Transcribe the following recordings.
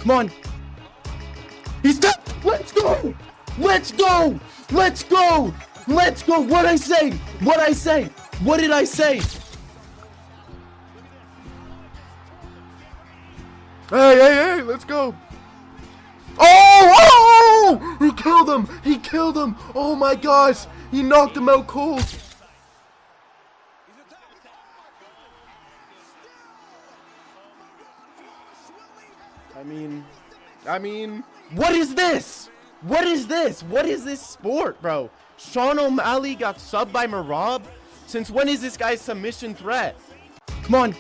Come on. He's dead. Let's go. Let's go. Let's go. Let's go. What'd I say? What'd I say? What did I say? Hey, let's go. Oh! He killed him. He killed him. Oh my gosh. He knocked him out cold. I mean, what is this? What is this? What is this sport, bro? Sean O'Malley got subbed by Marab? Since when is this guy's submission threat? Come on.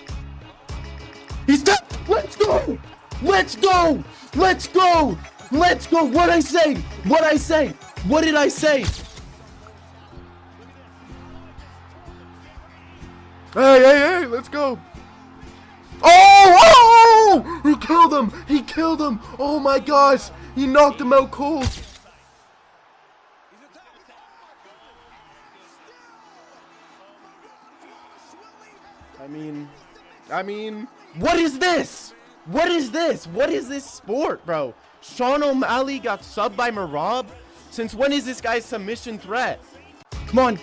He's dead. Let's go. Let's go. Let's go. Let's go. What'd I say? What'd I say? What did I say? Hey, let's go. Oh! He killed him. He killed him. Oh my gosh. He knocked him out cold. I mean, what is this? What is this? What is this sport, bro? Sean O'Malley got subbed by Marab? Since when is this guy's submission threat? Come on.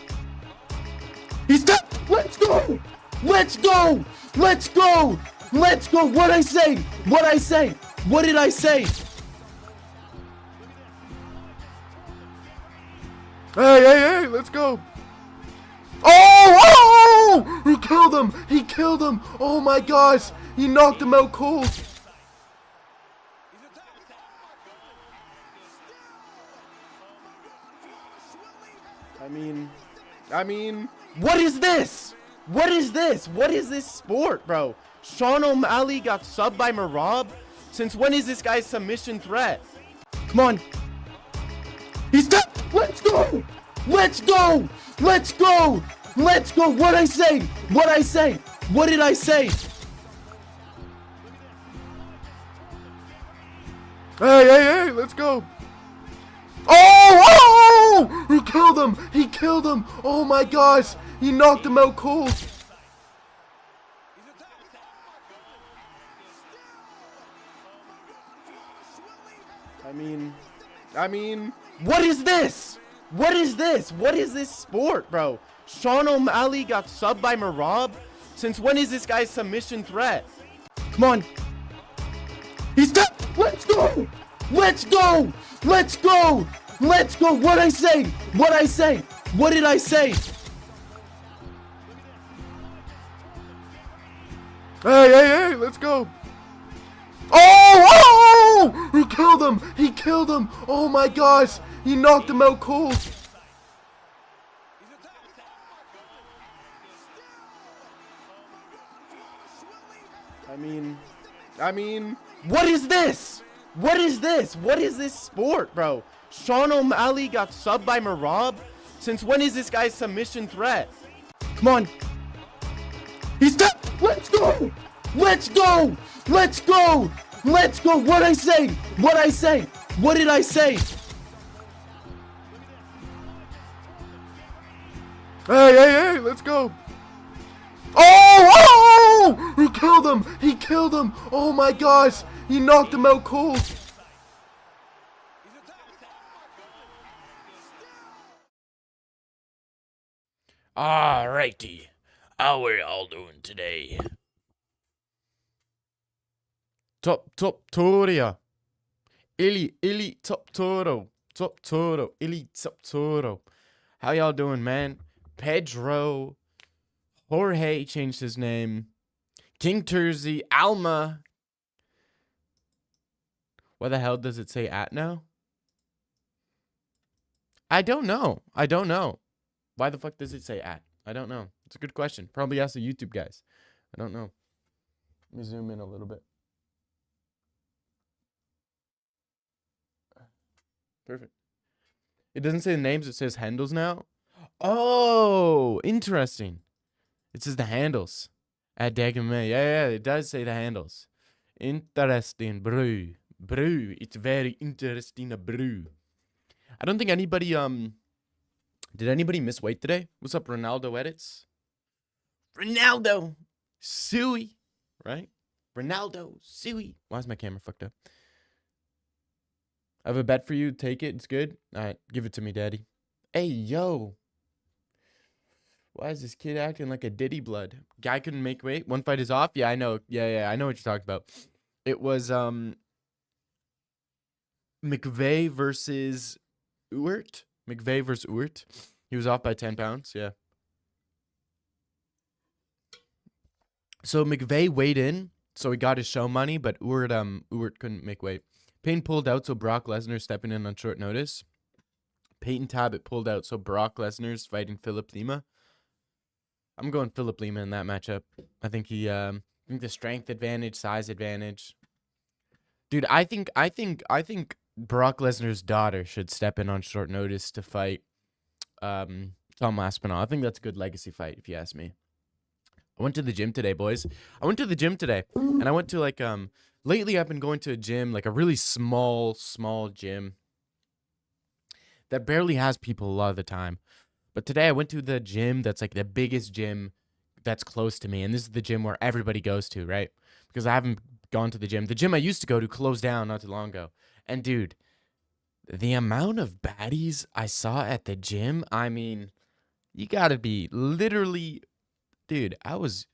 He's dead. Let's go. Let's go. Let's go. Let's go. What'd I say? What'd I say? What did I say? Hey, let's go. Oh! He killed him. He killed him. Oh my gosh. He knocked him out cold. I mean, what is this? What is this? What is this sport, bro? Sean O'Malley got subbed by Marab? Since when is this guy's submission threat? Come on. He's dead. Let's go. Let's go. Let's go. Let's go. What'd I say? What'd I say? What did I say? Hey, let's go. Oh! He killed him. He killed him. Oh my gosh. He knocked him out cold. I mean, what is this? What is this? What is this sport, bro? Sean O'Malley got subbed by Marab? Since when is this guy's submission threat? Come on. He's dead. Let's go. Let's go. Let's go. Let's go. What'd I say? What'd I say? What did I say? Hey, let's go. Oh! He killed him. He killed him. Oh my gosh. He knocked him out cold. I mean, what is this? What is this? What is this sport, bro? Sean O'Malley got subbed by Marab? Since when is this guy's submission threat? Come on. He's dead. Let's go. Let's go. Let's go. Let's go. What'd I say? What'd I say? What did I say? Hey, let's go. Oh! He killed him. He killed him. Oh my gosh. He knocked him out cold. Alrighty, how are y'all doing today? Top Toria. Ili top Toro. Ili top Toro. How y'all doing, man? Pedro. Jorge changed his name. King Terzi. Alma. What the hell does it say at now? I don't know. Why the fuck does it say at? I don't know. It's a good question. Probably ask the YouTube guys. I don't know. Let me zoom in a little bit. Perfect. It doesn't say the names, it says handles now. Oh, interesting. It says the handles. At Dagame. Yeah, it does say the handles. Interesting, bro. It's very interesting, bro. I don't think anybody, did anybody miss weight today? What's up, Ronaldo Edits? Ronaldo Suey, right? Ronaldo Suey. Why is my camera fucked up? I have a bet for you. Take it. It's good. All right, give it to me, daddy. Hey, yo. Why is this kid acting like a Diddy blood? Guy couldn't make weight. One fight is off. Yeah, I know. Yeah, I know what you're talking about. It was McVeigh versus Urt. McVeigh versus Urt. He was off by 10 pounds. Yeah. So McVeigh weighed in, so he got his show money, but Urt couldn't make weight. Payne pulled out, so Brock Lesnar stepping in on short notice. Peyton Tabbitt pulled out, so Brock Lesnar's fighting Philip Lima. I'm going Philip Lima in that matchup. I think I think the strength advantage, size advantage. Dude, I think Brock Lesnar's daughter should step in on short notice to fight Tom Aspinall. I think that's a good legacy fight, if you ask me. I went to the gym today, boys. I went to the gym today, and I went to like lately I've been going to a gym, like a really small gym that barely has people a lot of the time. But today I went to the gym that's like the biggest gym that's close to me, and this is the gym where everybody goes to, right? Because I haven't gone to the gym. The gym I used to go to closed down not too long ago. And dude, the amount of baddies I saw at the gym, I mean, you gotta be literally, dude, there was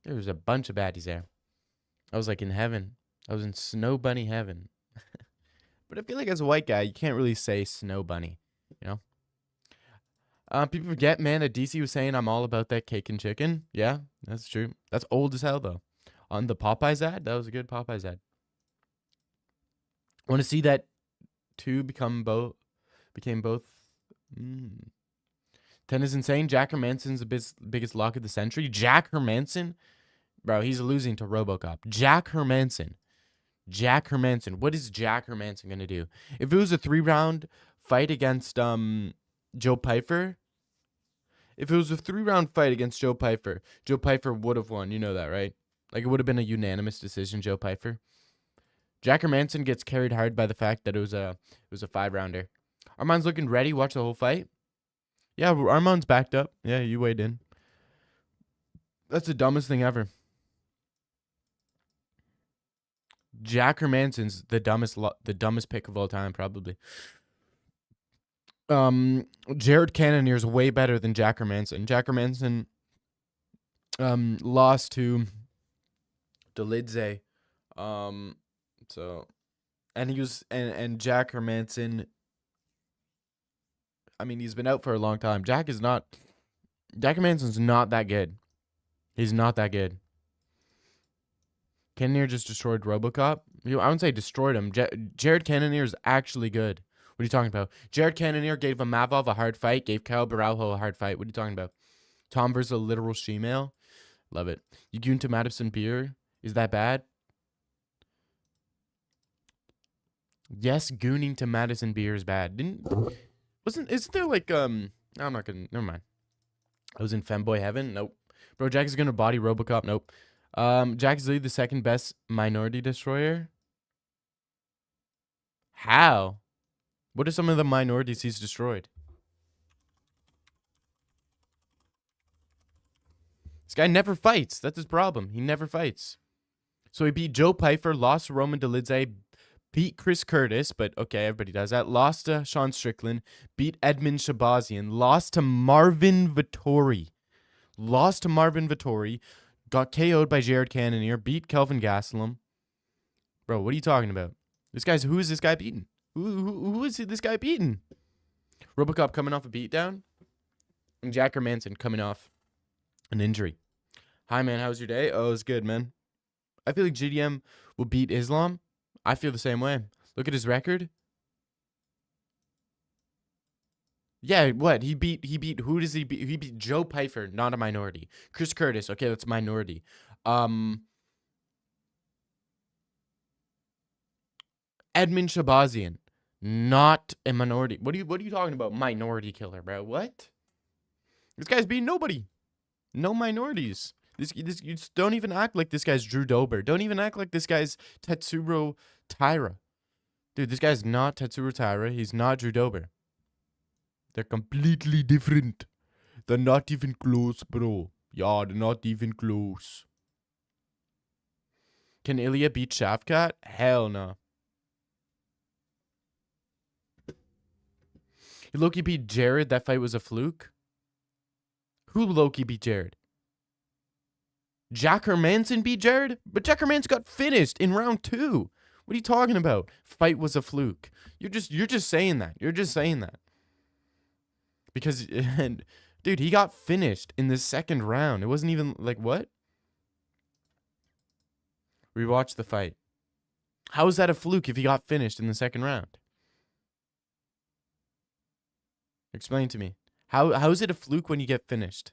a bunch of baddies there. I was like in heaven. I was in snow bunny heaven. But I feel like as a white guy, you can't really say snow bunny, you know? People forget, man, that DC was saying I'm all about that cake and chicken. Yeah, that's true. That's old as hell, though. On the Popeyes ad, that was a good Popeyes ad. Want to see that two became both? 10 is insane. Jack Hermansson's the biggest lock of the century. Jack Hermansson? Bro, he's losing to RoboCop. Jack Hermansson. What is Jack Hermansson going to do? If it was a 3-round fight against Joe Pyfer, Joe Pyfer would have won. You know that, right? Like, it would have been a unanimous decision, Joe Pyfer. Jack Hermansson gets carried hard by the fact that it was a 5-rounder. Armand's looking ready. Watch the whole fight. Yeah, Armand's backed up. Yeah, you weighed in. That's the dumbest thing ever. Jack Hermansson's the dumbest pick of all time, probably. Jared Cannonier's way better than Jack Hermansson. Jack Hermansson lost to Dolidze. So and he was and Jack Hermansson, I mean, he's been out for a long time. Jack Hermansson's not that good. He's not that good. Cannonier just destroyed RoboCop. I wouldn't say destroyed him. Jared Cannonier is actually good. What are you talking about? Jared Cannonier gave Mavov a hard fight, gave Kyle Baralho a hard fight. What are you talking about? Tom versus a literal she-male? Love it. You goon to Madison Beer? Is that bad? Yes, gooning to Madison Beer is bad. Isn't there like, I'm not gonna, never mind. I was in femboy heaven? Nope. Bro, Jack is gonna body RoboCop? Nope. Jack is the second best minority destroyer? How? What are some of the minorities he's destroyed? This guy never fights. That's his problem. He never fights. So he beat Joe Pyfer, lost to Roman Dolidze, beat Chris Curtis, but okay, everybody does that. Lost to Sean Strickland, beat Edmund Shabazian, lost to Marvin Vittori. Got KO'd by Jared Cannonier, beat Kelvin Gastelum. Bro, what are you talking about? Who is this guy beating? Who is this guy beating? RoboCop coming off a beatdown, and Jack Hermansson coming off an injury. Hi, man. How's your day? Oh, it's good, man. I feel like GDM will beat Islam. I feel the same way. Look at his record. Yeah, what? He beat who does he beat? He beat Joe Pyfer, not a minority. Chris Curtis, okay, that's a minority. Edmund Shabazian, not a minority. What are you talking about? Minority killer, bro. What? This guy's beating nobody. No minorities. This you just don't even act like this guy's Drew Dober. Don't even act like this guy's Tetsuro Taira. Dude, this guy's not Tetsuro Taira. He's not Drew Dober. They're completely different. They're not even close, bro. Yeah, they're not even close. Can Ilia beat Shafkat? Hell no. Loki beat Jared. That fight was a fluke. Who Loki beat Jared? Jack Hermanson beat Jared? But Jack Hermanson got finished in round 2. What are you talking about? Fight was a fluke. You're just saying that. You're just saying that. Because, and, dude, he got finished in the second round. It wasn't even, like, what? Rewatch the fight. How is that a fluke if he got finished in the second round? Explain to me. How is it a fluke when you get finished?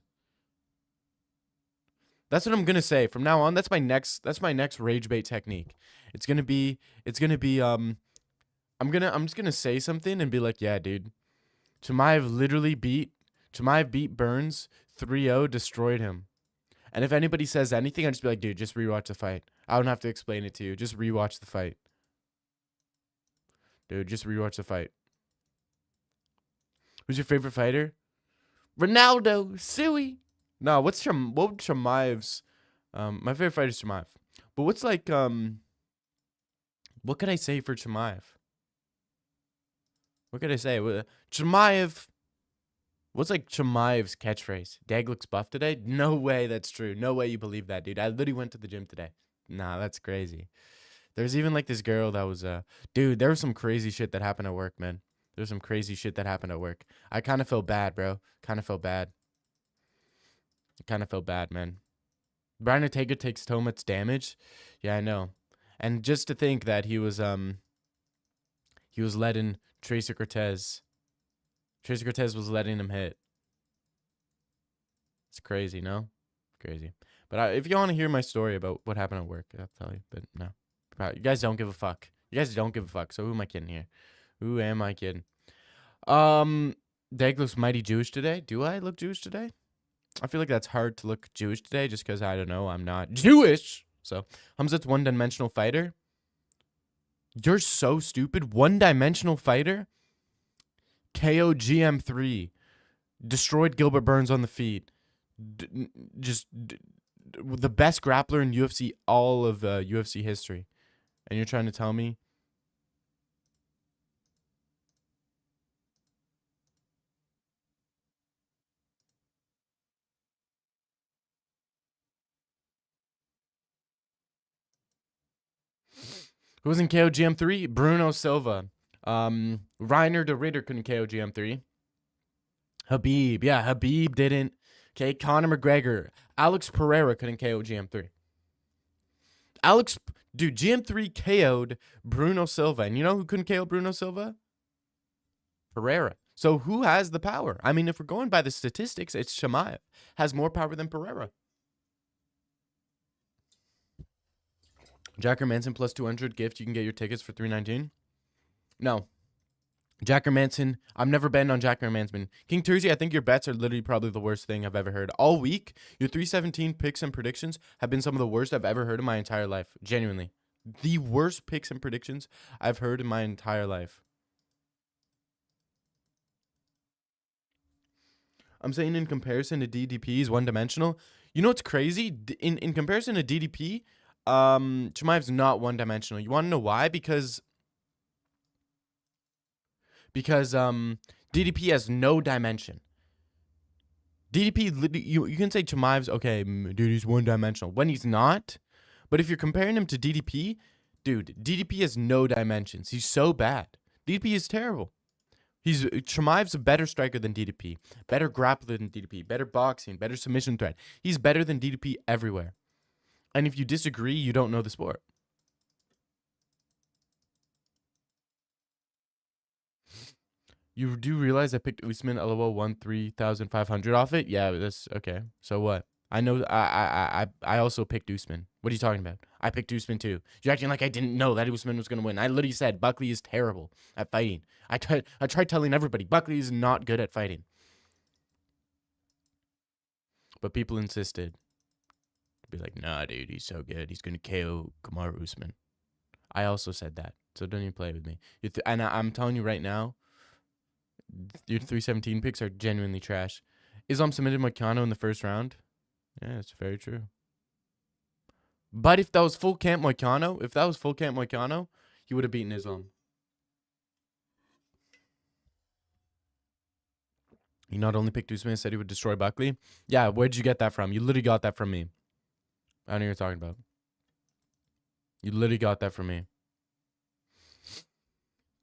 That's what I'm gonna say. From now on, that's my next rage bait technique. It's gonna be I'm just gonna say something and be like, yeah, dude. Chimaev beat Burns 3-0, destroyed him. And if anybody says anything, I'll just be like, dude, just rewatch the fight. I don't have to explain it to you. Just rewatch the fight. Dude, just rewatch the fight. Who's your favorite fighter? Ronaldo, Suey. No, what Chimaev's my favorite fighter is Chimaev. But what's like what could I say for Chimaev? What could I say? Chimaev. What's like Chimaev's catchphrase? Dag looks buff today? No way that's true. No way you believe that, dude. I literally went to the gym today. Nah, that's crazy. There's even like this girl that was dude, there was some crazy shit that happened at work, man. There's some crazy shit that happened at work. I kind of felt bad, bro. Kind of felt bad. I kind of felt bad, man. Brian Ortega takes so much damage. Yeah, I know. And just to think that he was letting Tracer Cortez was letting him hit. It's crazy, no? Crazy. But if you want to hear my story about what happened at work, I'll tell you. But no. You guys don't give a fuck. You guys don't give a fuck. So who am I kidding here? Who am I kidding? Dag looks mighty Jewish today. Do I look Jewish today? I feel like that's hard to look Jewish today just because, I don't know, I'm not Jewish. So, Hamzat's one-dimensional fighter. You're so stupid. One-dimensional fighter? KO GM3. Destroyed Gilbert Burns on the feet. The best grappler in UFC, all of UFC history. And you're trying to tell me? Who was in KO GM3? Bruno Silva. Reiner de Ritter couldn't KO GM3. Habib. Yeah, Habib didn't. Okay, Conor McGregor. Alex Pereira couldn't KO GM3. Dude, GM3 KO'd Bruno Silva. And you know who couldn't KO Bruno Silva? Pereira. So who has the power? I mean, if we're going by the statistics, it's Chimaev. Has more power than Pereira. Jack Hermanson plus 200 gift. You can get your tickets for $3.19. No. Jack Hermanson. I've never betted on Jack Hermanson. King Tursey, I think your bets are literally probably the worst thing I've ever heard. All week, your 317 picks and predictions have been some of the worst I've ever heard in my entire life. Genuinely. The worst picks and predictions I've heard in my entire life. I'm saying in comparison to DDP, is one-dimensional. You know what's crazy? In comparison to DDP, Chimaev's not one-dimensional. You want to know why? Because DDP has no dimension. DDP, you can say Chimaev's, okay, dude, he's one-dimensional. When he's not. But if you're comparing him to DDP, dude, DDP has no dimensions. He's so bad. DDP is terrible. Chimaev's a better striker than DDP. Better grappler than DDP. Better boxing. Better submission threat. He's better than DDP everywhere. And if you disagree, you don't know the sport. You do realize I picked Usman LOL won 3,500 off it? Yeah, that's okay. So what? I know I also picked Usman. What are you talking about? I picked Usman too. You're acting like I didn't know that Usman was gonna win. I literally said Buckley is terrible at fighting. I tried telling everybody Buckley is not good at fighting. But people insisted. Be like, nah, dude, he's so good. He's gonna KO Kamaru Usman. I also said that. So don't even play with me. And I'm telling you right now, your 317 picks are genuinely trash. Islam submitted Moicano in the first round. Yeah, it's very true. But if that was full camp Moicano, he would have beaten Islam. He not only picked Usman, said he would destroy Buckley. Yeah, where'd you get that from? You literally got that from me. I don't know what you're talking about. You literally got that from me.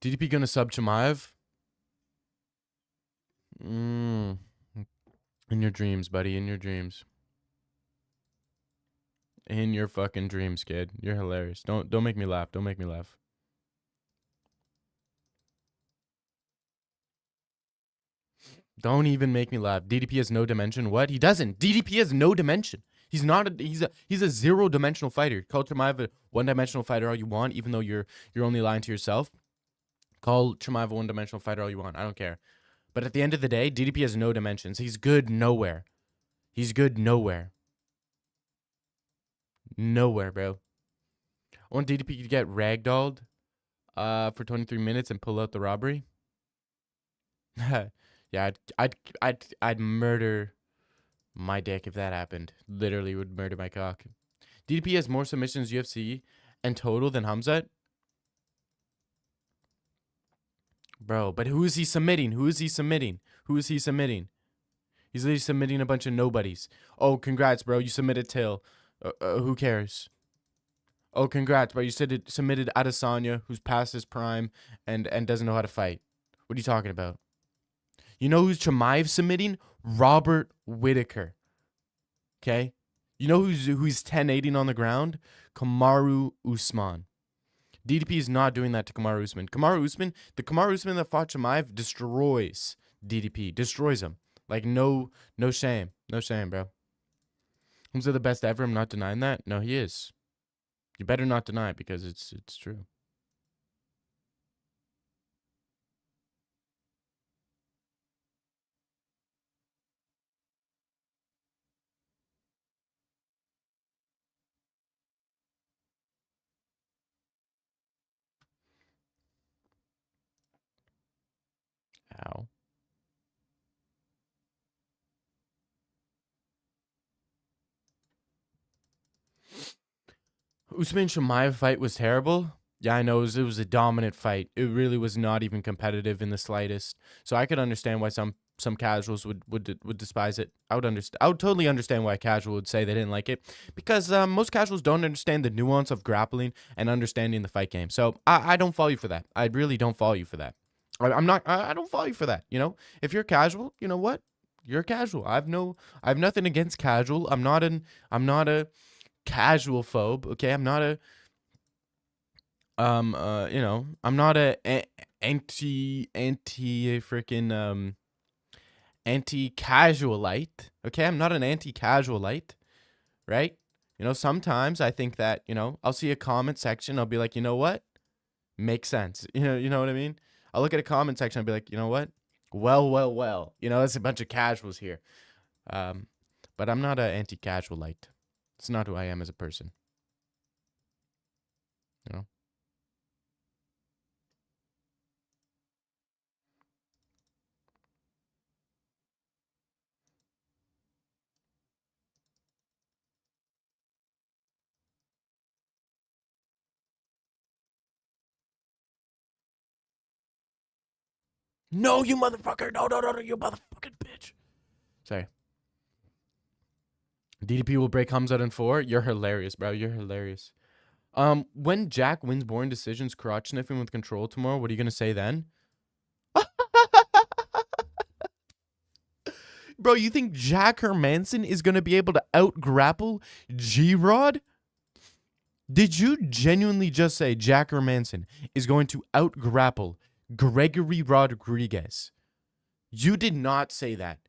DDP gonna sub Chimaev? In your dreams, buddy. In your dreams. In your fucking dreams, kid. You're hilarious. Don't make me laugh. Don't make me laugh. Don't even make me laugh. DDP has no dimension. What? He doesn't. DDP has no dimension. He's not a he's a zero-dimensional fighter. Call Chimaev a one-dimensional fighter all you want, even though you're only lying to yourself. Call Chimaev a one-dimensional fighter all you want. I don't care. But at the end of the day, DDP has no dimensions. He's good nowhere. He's good nowhere. Nowhere, bro. I want DDP to get ragdolled for 23 minutes and pull out the robbery. Yeah, I'd murder my dick if that happened. Literally would murder my cock. DDP has more submissions UFC and total than Hamzat. Bro, but who is he submitting? Who is he submitting? Who is he submitting? He's literally submitting a bunch of nobodies. Oh, congrats, bro. You submitted Till. Who cares? Oh, congrats, bro. You submitted Adesanya, who's past his prime and doesn't know how to fight. What are you talking about? You know who's Chimaev submitting? Robert Whittaker. Okay? You know who's 10-8ing on the ground? Kamaru Usman. DDP is not doing that to Kamaru Usman. The Kamaru Usman that fought Chimaev destroys DDP. Destroys him. Like, no shame. No shame, bro. Who's the best ever? I'm not denying that. No, he is. You better not deny it because it's true. Ow. Usman Chimaev fight was terrible. Yeah, I know it was a dominant fight. It really was not even competitive in the slightest. So I could understand why some casuals would despise it. I would totally understand why a casual would say they didn't like it because most casuals don't understand the nuance of grappling and understanding the fight game. So I don't follow you for that. I really don't follow you for that. I don't follow you for that. You know, if you're casual, you know what? You're casual. I have nothing against casual. I'm not a casual phobe. Okay, I'm not a I'm not a anti-casualite. Okay, I'm not an anti-casualite, right? You know, sometimes I think that, I'll see a comment section, I'll be like, you know what? Makes sense. You know what I mean? I'll look at a comment section, I'll be like, you know what? Well. There's a bunch of casuals here. But I'm not an anti-casualite. It's not who I am as a person. You know? No, you motherfucker. No, you motherfucking bitch. Sorry. DDP will break Hamzat in 4. You're hilarious, bro. You're hilarious. When Jack wins boring decisions, crotch sniffing with control tomorrow, what are you gonna say then? Bro, you think Jack Hermanson is gonna be able to out-grapple G-Rod? Did you genuinely just say Jack Hermanson is going to out-grapple Gregory Rodriguez? You did not say that.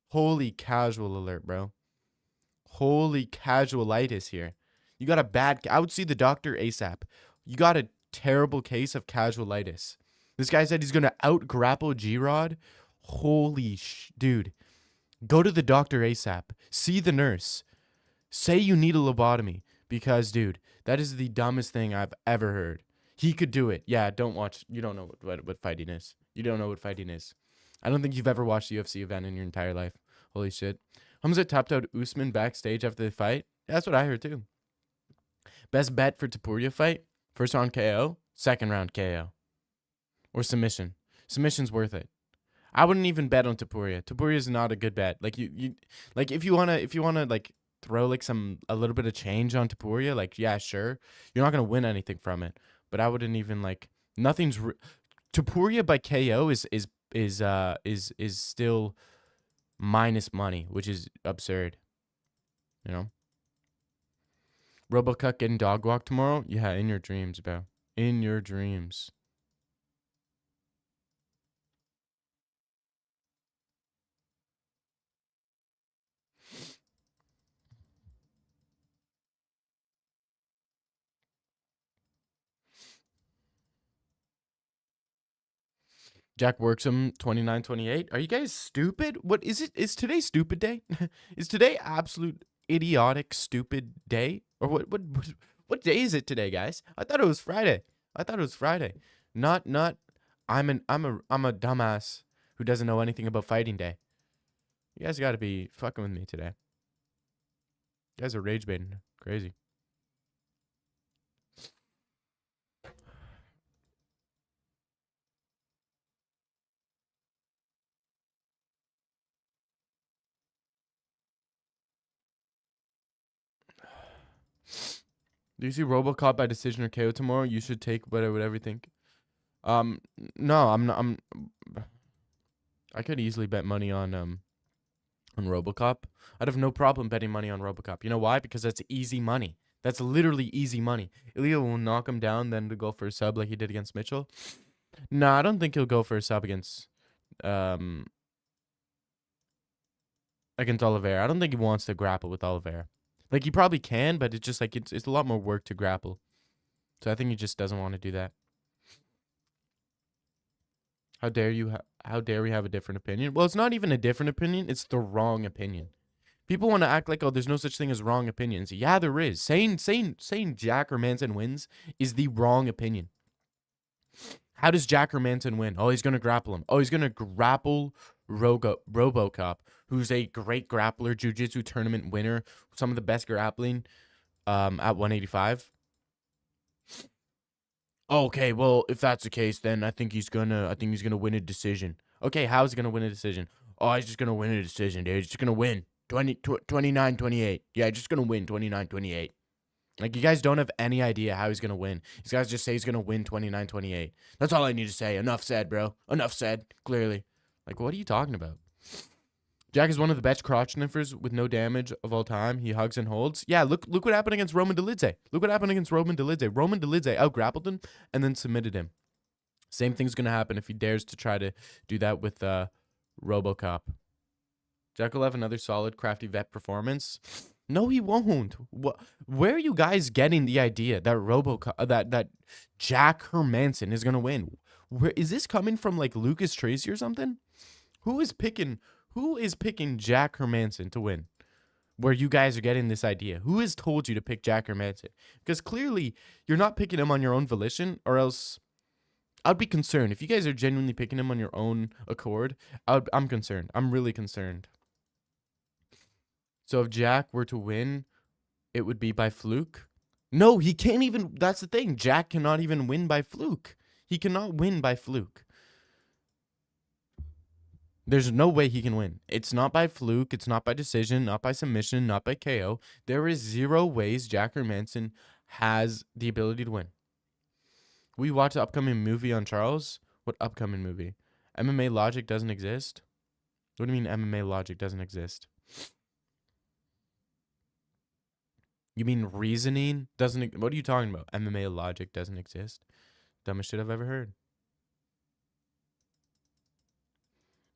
Holy casual alert, bro. Holy casualitis here. You got a bad... I would see the doctor ASAP. You got a terrible case of casualitis. This guy said he's going to out-grapple G-Rod. Holy dude. Go to the doctor ASAP. See the nurse. Say you need a lobotomy. Because, dude, that is the dumbest thing I've ever heard. He could do it. Yeah, don't watch. You don't know what fighting is. You don't know what fighting is. I don't think you've ever watched a UFC event in your entire life. Holy shit. Hamzat tapped out Usman backstage after the fight. Yeah, that's what I heard too. Best bet for Topuria fight? First round KO, second round KO. Or submission. Submission's worth it. I wouldn't even bet on Topuria. Topuria is not a good bet. Like you like if you wanna like throw like a little bit of change on Topuria, like yeah, sure, you're not gonna win anything from it. But I wouldn't even like nothing's Topuria by KO is still minus money, which is absurd. You know. RoboCut getting dog walk tomorrow? Yeah, in your dreams, bro. In your dreams. Jack Worksum 29-28. Are you guys stupid? What is it? Is today stupid day? Is today absolute idiotic stupid day? Or what day is it today, guys? I thought it was Friday. Not I'm a dumbass who doesn't know anything about fighting day. You guys got to be fucking with me today. You guys are rage baiting. Crazy. Do you see RoboCop by decision or KO tomorrow? You should take whatever you think. No, I'm not. I could easily bet money on RoboCop. I'd have no problem betting money on RoboCop. You know why? Because that's easy money. That's literally easy money. Ilia will knock him down, then to go for a sub like he did against Mitchell. No, I don't think he'll go for a sub against Oliveira. I don't think he wants to grapple with Oliveira. Like he probably can, but it's just like it's a lot more work to grapple. So I think he just doesn't want to do that. How dare you? How dare we have a different opinion? Well, it's not even a different opinion. It's the wrong opinion. People want to act like, oh, there's no such thing as wrong opinions. Yeah, there is. Saying Jack Hermanson wins is the wrong opinion. How does Jack Hermanson win? Oh, he's going to grapple him. Oh, he's going to grapple RoboCop, who's a great grappler, jiu-jitsu tournament winner, some of the best grappling at 185. Okay, well, if that's the case, then I think he's gonna win a decision. Okay, how's he gonna win a decision? Oh, he's just gonna win a decision, dude. He's just gonna win 29-28. Yeah, just gonna win 29-28. Like, you guys don't have any idea how he's gonna win. These guys just say he's gonna win 29-28. That's all I need to say. Enough said, bro. Enough said, clearly. Like, what are you talking about? Jack is one of the best crotch sniffers with no damage of all time. He hugs and holds. Yeah, look what happened against Roman Dolidze. Roman Dolidze out-grappled him and then submitted him. Same thing's going to happen if he dares to try to do that with RoboCop. Jack will have another solid, crafty vet performance. No, he won't. Where are you guys getting the idea that RoboCop, that Jack Hermanson is going to win? Where is this coming from, like Lucas Tracy or something? Who is picking Jack Hermanson to win? Where you guys are getting this idea? Who has told you to pick Jack Hermanson? Because clearly you're not picking him on your own volition, or else I'd be concerned. If you guys are genuinely picking him on your own accord, I'm concerned. I'm really concerned. So if Jack were to win, it would be by fluke? No, he can't even. That's the thing. Jack cannot even win by fluke. He cannot win by fluke. There's no way he can win. It's not by fluke. It's not by decision, not by submission, not by KO. There is zero ways Jack Hermanson has the ability to win. We watched the upcoming movie on Charles. What upcoming movie? MMA logic doesn't exist? What do you mean MMA logic doesn't exist? You mean reasoning doesn't? What are you talking about? MMA logic doesn't exist? Dumbest shit I've ever heard.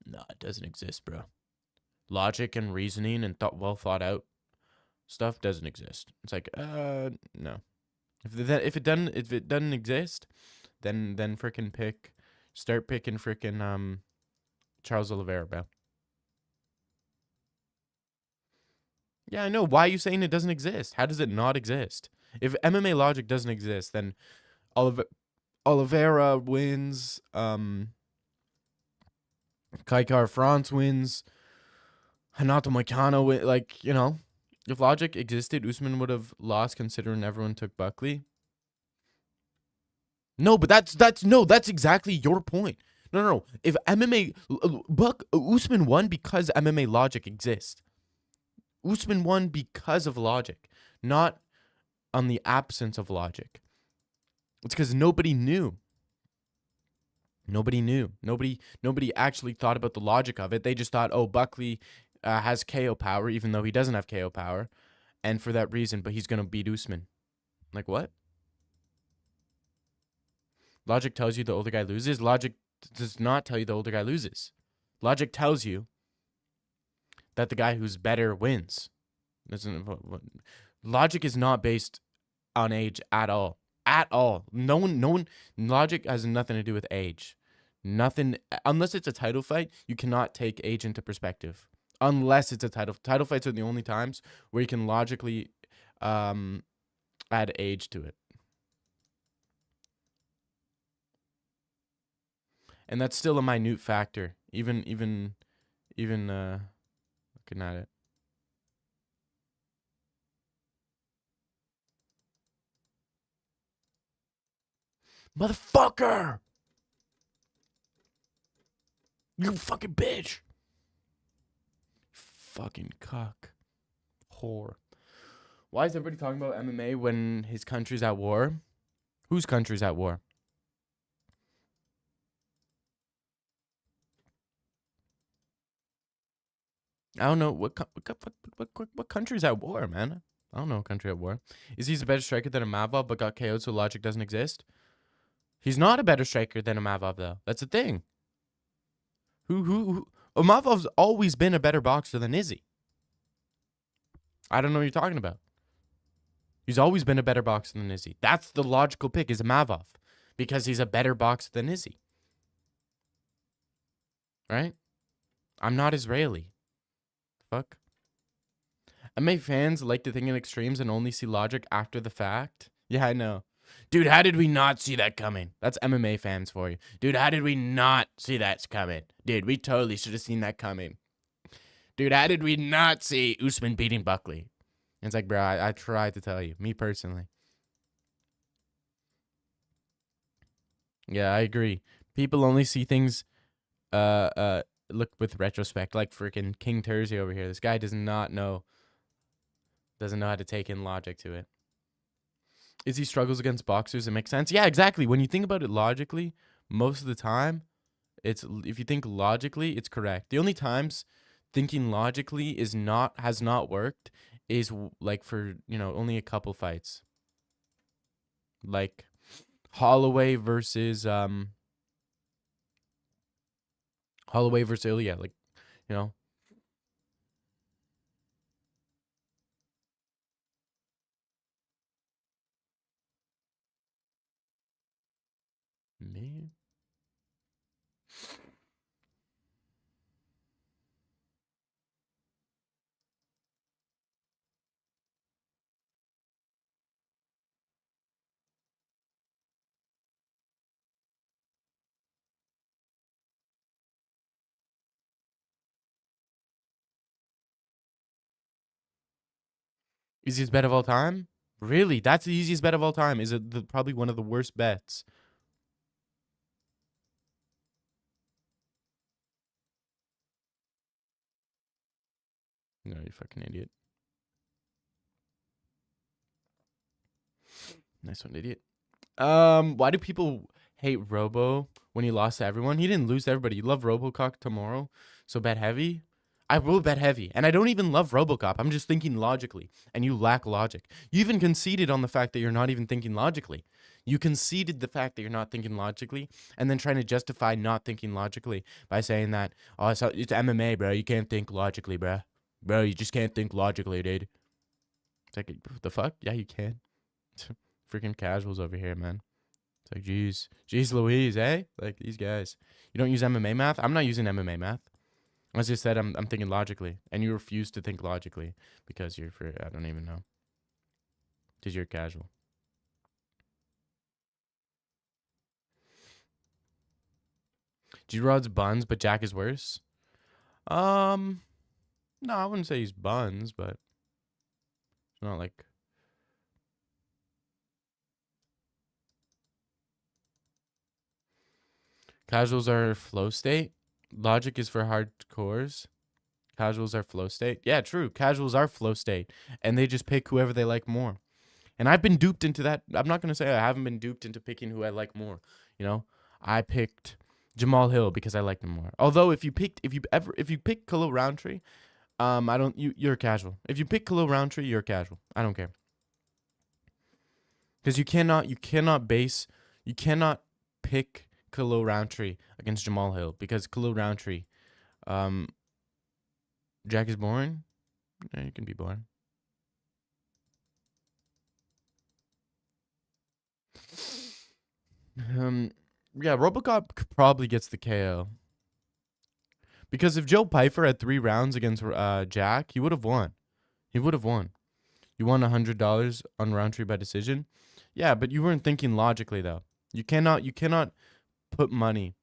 No, it doesn't exist, bro. Logic and reasoning and well thought out stuff doesn't exist. It's like, no. If it doesn't exist, then freaking start picking freaking Charles Oliveira, bro. Yeah, I know. Why are you saying it doesn't exist? How does it not exist? If MMA logic doesn't exist, then Oliveira wins. Kaikar France wins. Hanato Moicano wins. Like, you know, if logic existed, Usman would have lost considering everyone took Buckley. No, but that's exactly your point. No. If MMA, Buck Usman won because MMA logic exists. Usman won because of logic, not on the absence of logic. It's because nobody knew. Nobody knew. Nobody actually thought about the logic of it. They just thought, oh, Buckley has KO power, even though he doesn't have KO power, and for that reason, but he's gonna beat Usman. Like what? Logic tells you the older guy loses. Logic does not tell you the older guy loses. Logic tells you that the guy who's better wins. Logic is not based on age at all. At all. No one. Logic has nothing to do with age. Nothing, unless it's a title fight, you cannot take age into perspective. Unless it's a title fights are the only times where you can logically add age to it. And that's still a minute factor, even looking at it. Motherfucker! You fucking bitch! Fucking cock. Whore. Why is everybody talking about MMA when his country's at war? Whose country's at war? I don't know what country's at war, man. I don't know a country at war. Is he a better striker than a Mavov but got KO'd so logic doesn't exist? He's not a better striker than a Mavov though. That's the thing. Mavov's always been a better boxer than Izzy. I don't know what you're talking about. He's always been a better boxer than Izzy. That's the logical pick is Mavov because he's a better boxer than Izzy. Right? I'm not Israeli. Fuck. MMA fans like to think in extremes and only see logic after the fact. Yeah, I know. Dude, how did we not see that coming? That's MMA fans for you. Dude, how did we not see that coming? Dude, we totally should have seen that coming. Dude, how did we not see Usman beating Buckley? And it's like, bro, I tried to tell you. Me personally. Yeah, I agree. People only see things look with retrospect, like freaking King Terzi over here. This guy doesn't know how to take in logic to it. Is he struggles against boxers? It makes sense. Yeah, exactly. When you think about it logically, most of the time, if you think logically, it's correct. The only times thinking logically has not worked is like for only a couple fights, like Holloway versus Ilia, like me. Easiest bet of all time? Really? That's the easiest bet of all time. Is it probably one of the worst bets? No, you fucking idiot. Nice one, idiot. Why do people hate Robo when he lost to everyone? He didn't lose to everybody. You love Robocock tomorrow, so bet heavy. I will bet heavy, and I don't even love Robocop. I'm just thinking logically, and you lack logic. You even conceded on the fact that you're not even thinking logically. You conceded the fact that you're not thinking logically, and then trying to justify not thinking logically by saying that, oh, it's MMA, bro. You can't think logically, bro. Bro, you just can't think logically, dude. It's like, what the fuck? Yeah, you can. Freaking casuals over here, man. It's like, jeez Louise, eh? Like these guys. You don't use MMA math? I'm not using MMA math. As I said, I'm thinking logically, and you refuse to think logically because I don't even know. Because you're casual. G-Rod's buns, but Jack is worse. No, I wouldn't say he's buns, but it's not like. Casuals are flow state. Logic is for hardcores. Casuals are flow state. Yeah, true. Casuals are flow state. And they just pick whoever they like more. And I've been duped into that. I'm not going to say I haven't been duped into picking who I like more. You know, I picked Jamal Hill because I liked him more. Although if you pick Khalil Roundtree, you're casual. If you pick Khalil Roundtree, you're casual. I don't care. Because you cannot pick Khalil Roundtree against Jamal Hill because Khalil Roundtree, Jack is boring. Yeah, you can be boring. Yeah, Robocop probably gets the KO. Because if Joe Pyfer had 3 rounds against Jack, he would have won. He would have won. You won $100 on Roundtree by decision. Yeah, but you weren't thinking logically though. You cannot put money.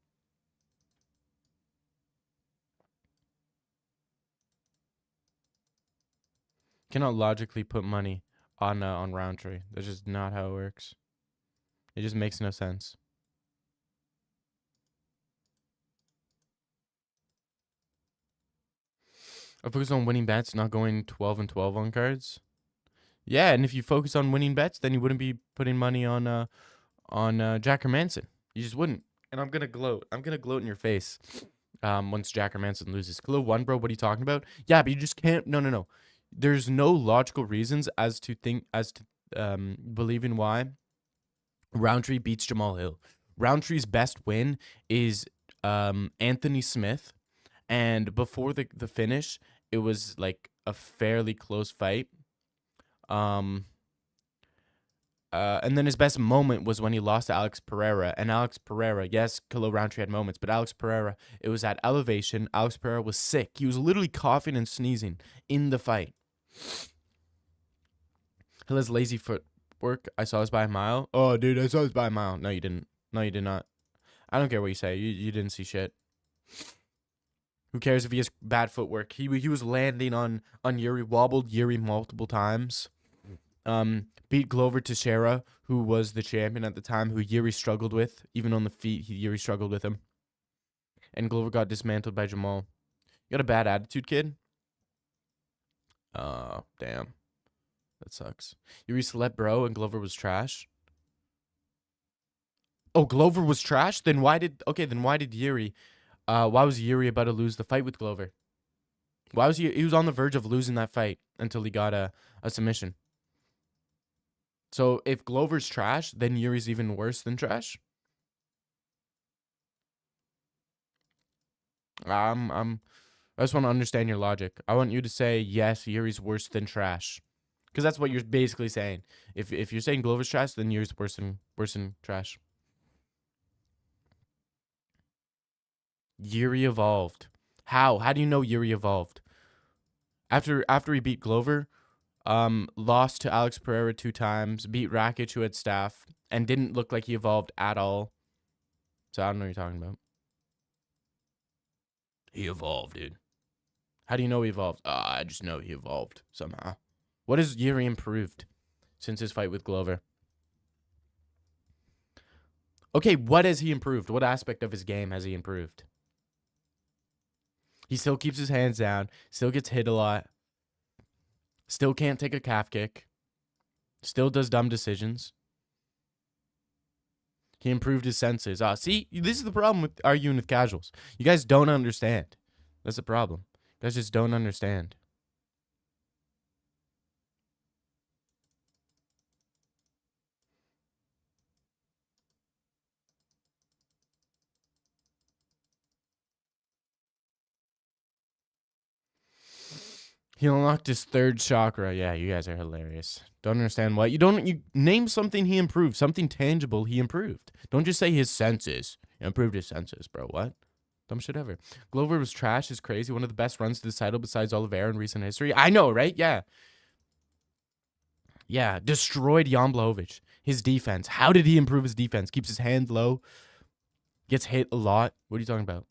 Cannot logically put money on Roundtree. That's just not how it works. It just makes no sense. I focus on winning bets, not going 12 and 12 on cards. Yeah, and if you focus on winning bets, then you wouldn't be putting money on Jack Hermanson. You just wouldn't. And I'm gonna gloat. I'm gonna gloat in your face. Once Jack Hermanson loses. Khalil won, bro. What are you talking about? Yeah, but you just can't. No. There's no logical reasons as to believing why Roundtree beats Jamal Hill. Roundtree's best win is Anthony Smith, and before the finish, it was like a fairly close fight. And then his best moment was when he lost to Alex Pereira. And Alex Pereira, yes, Khalil Roundtree had moments, but Alex Pereira, it was at elevation. Alex Pereira was sick. He was literally coughing and sneezing in the fight. Hill has lazy footwork. I saw this by a mile. Oh, dude, I saw this by a mile. No, you didn't. No, you did not. I don't care what you say. You didn't see shit. Who cares if he has bad footwork? He was landing on Yuri, wobbled Yuri multiple times. Beat Glover Teixeira, who was the champion at the time, who Yuri struggled with. Even on the feet, Yuri struggled with him. And Glover got dismantled by Jamal. You got a bad attitude, kid? Oh, damn. That sucks. Yuri slept, bro, and Glover was trash. Oh, Glover was trash? Then why did Yuri... why was Yuri about to lose the fight with Glover? Why was he was on the verge of losing that fight until he got a submission. So if Glover's trash, then Yuri's even worse than trash? I just want to understand your logic. I want you to say, yes, Yuri's worse than trash. Because that's what you're basically saying. If you're saying Glover's trash, then Yuri's worse than trash. Yuri evolved. How? How do you know Yuri evolved? After he beat Glover, lost to Alex Pereira 2 times, beat Rakic, who had staff, and didn't look like he evolved at all. So I don't know what you're talking about. He evolved, dude. How do you know he evolved? I just know he evolved somehow. What has Yuri improved since his fight with Glover? Okay, what has he improved? What aspect of his game has he improved? He still keeps his hands down, still gets hit a lot, still can't take a calf kick, still does dumb decisions. He improved his senses. See, this is the problem with arguing with casuals. You guys don't understand. That's the problem. You guys just don't understand. He unlocked his 3rd chakra. Yeah, you guys are hilarious. Don't understand what. You name something he improved, something tangible he improved. Don't just say his senses. He improved his senses, bro. What? Dumb shit ever. Glover was trash, is crazy. One of the best runs to this title besides Oliviera in recent history. I know, right? Yeah. Yeah, destroyed Jan Blachowicz. His defense. How did he improve his defense? Keeps his hand low. Gets hit a lot. What are you talking about?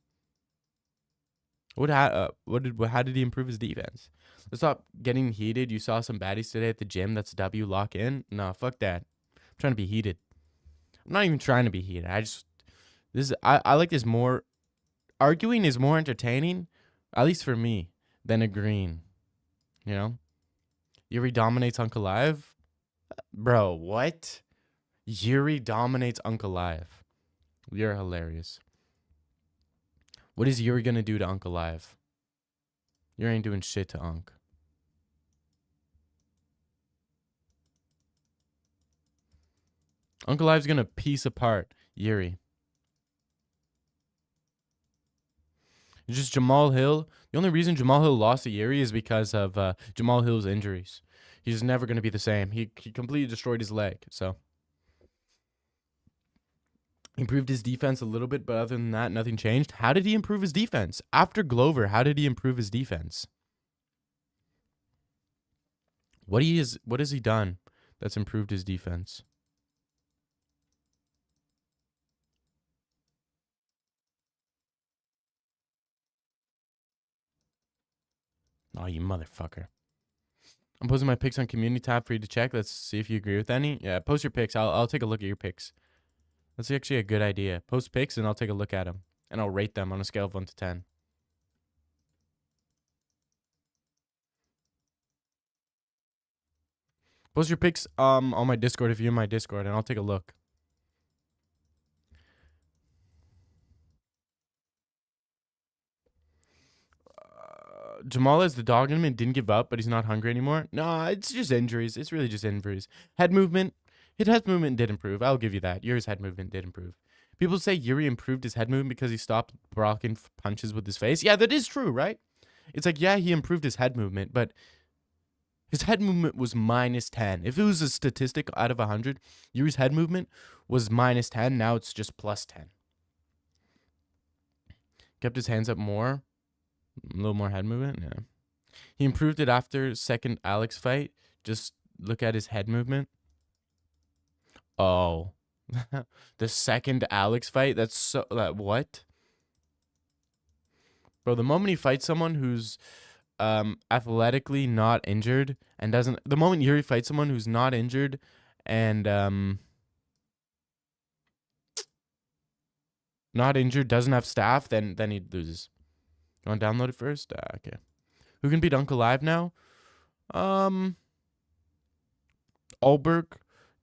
How did he improve his defense? Let's stop getting heated. You saw some baddies today at the gym. That's W, lock in. Nah, fuck that. I'm trying to be heated. I'm not even trying to be heated. I like this more. Arguing is more entertaining, at least for me, than agreeing. You know, Yuri dominates Uncle Live, bro. What? Yuri dominates Uncle Live. You're hilarious. What is Yuri gonna do to Uncle Live? You ain't doing shit to Unc. Uncle Live's gonna piece apart Yuri. It's just Jamal Hill. The only reason Jamal Hill lost to Yuri is because of Jamal Hill's injuries. He's never gonna be the same. He completely destroyed his leg. So improved his defense a little bit, but other than that, nothing changed. How did he improve his defense? After Glover, how did he improve his defense? What has he done that's improved his defense? Oh, you motherfucker. I'm posting my picks on community tab for you to check. Let's see if you agree with any. Yeah, post your picks. I'll take a look at your picks. That's actually a good idea. Post picks and I'll take a look at them. And I'll rate them on a scale of 1 to 10. Post your picks on my Discord if you're in my Discord, and I'll take a look. Jamal has the dog in him and didn't give up, but he's not hungry anymore. Nah, it's just injuries. It's really just injuries. Head movement. His head movement did improve. I'll give you that. Yuri's head movement did improve. People say Yuri improved his head movement because he stopped blocking punches with his face. Yeah, that is true, right? It's like, yeah, he improved his head movement, but his head movement was -10. If it was a statistic out of 100, Yuri's head movement was -10. Now it's just +10. Kept his hands up more. A little more head movement. Yeah. He improved it after second Alex fight. Just look at his head movement. Oh. The second Alex fight? That's so... what? Bro, the moment he fights someone who's athletically not injured and doesn't... The moment Yuri fights someone who's not injured and not injured, doesn't have staff, then he loses. You want to download it first? Okay. Who can beat Uncle Live now? Alberg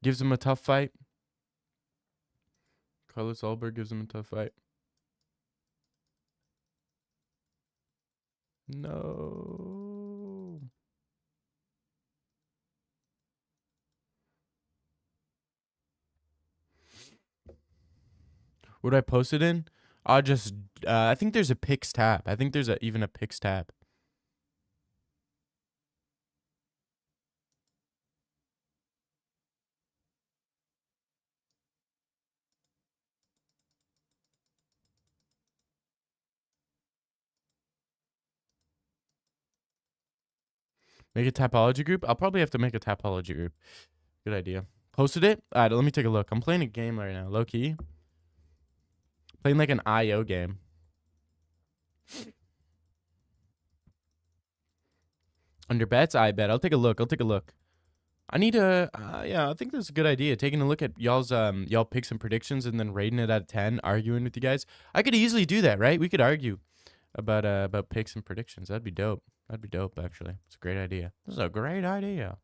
gives him a tough fight. Carlos Alberg gives him a tough fight. No. What do I post it in? I'll just, I think there's a picks tab. I think there's even a picks tab. Make a Tapology group? I'll probably have to make a Tapology group. Good idea. Posted it? All right, let me take a look. I'm playing a game right now, low key. Playing like an IO game. Under bets? I bet. I'll take a look. I need to, yeah, I think that's a good idea. Taking a look at y'all picks and predictions and then rating it out of 10, arguing with you guys. I could easily do that, right? We could argue about picks and predictions. That'd be dope. That'd be dope, actually. It's a great idea. This is a great idea.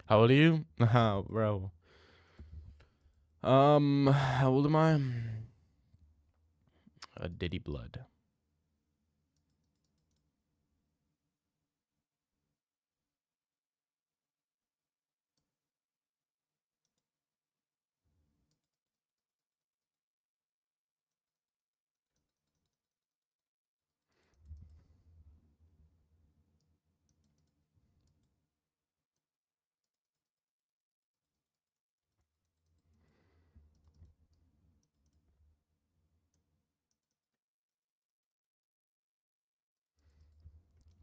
How old are you? Bro. How old am I? Diddy Blood.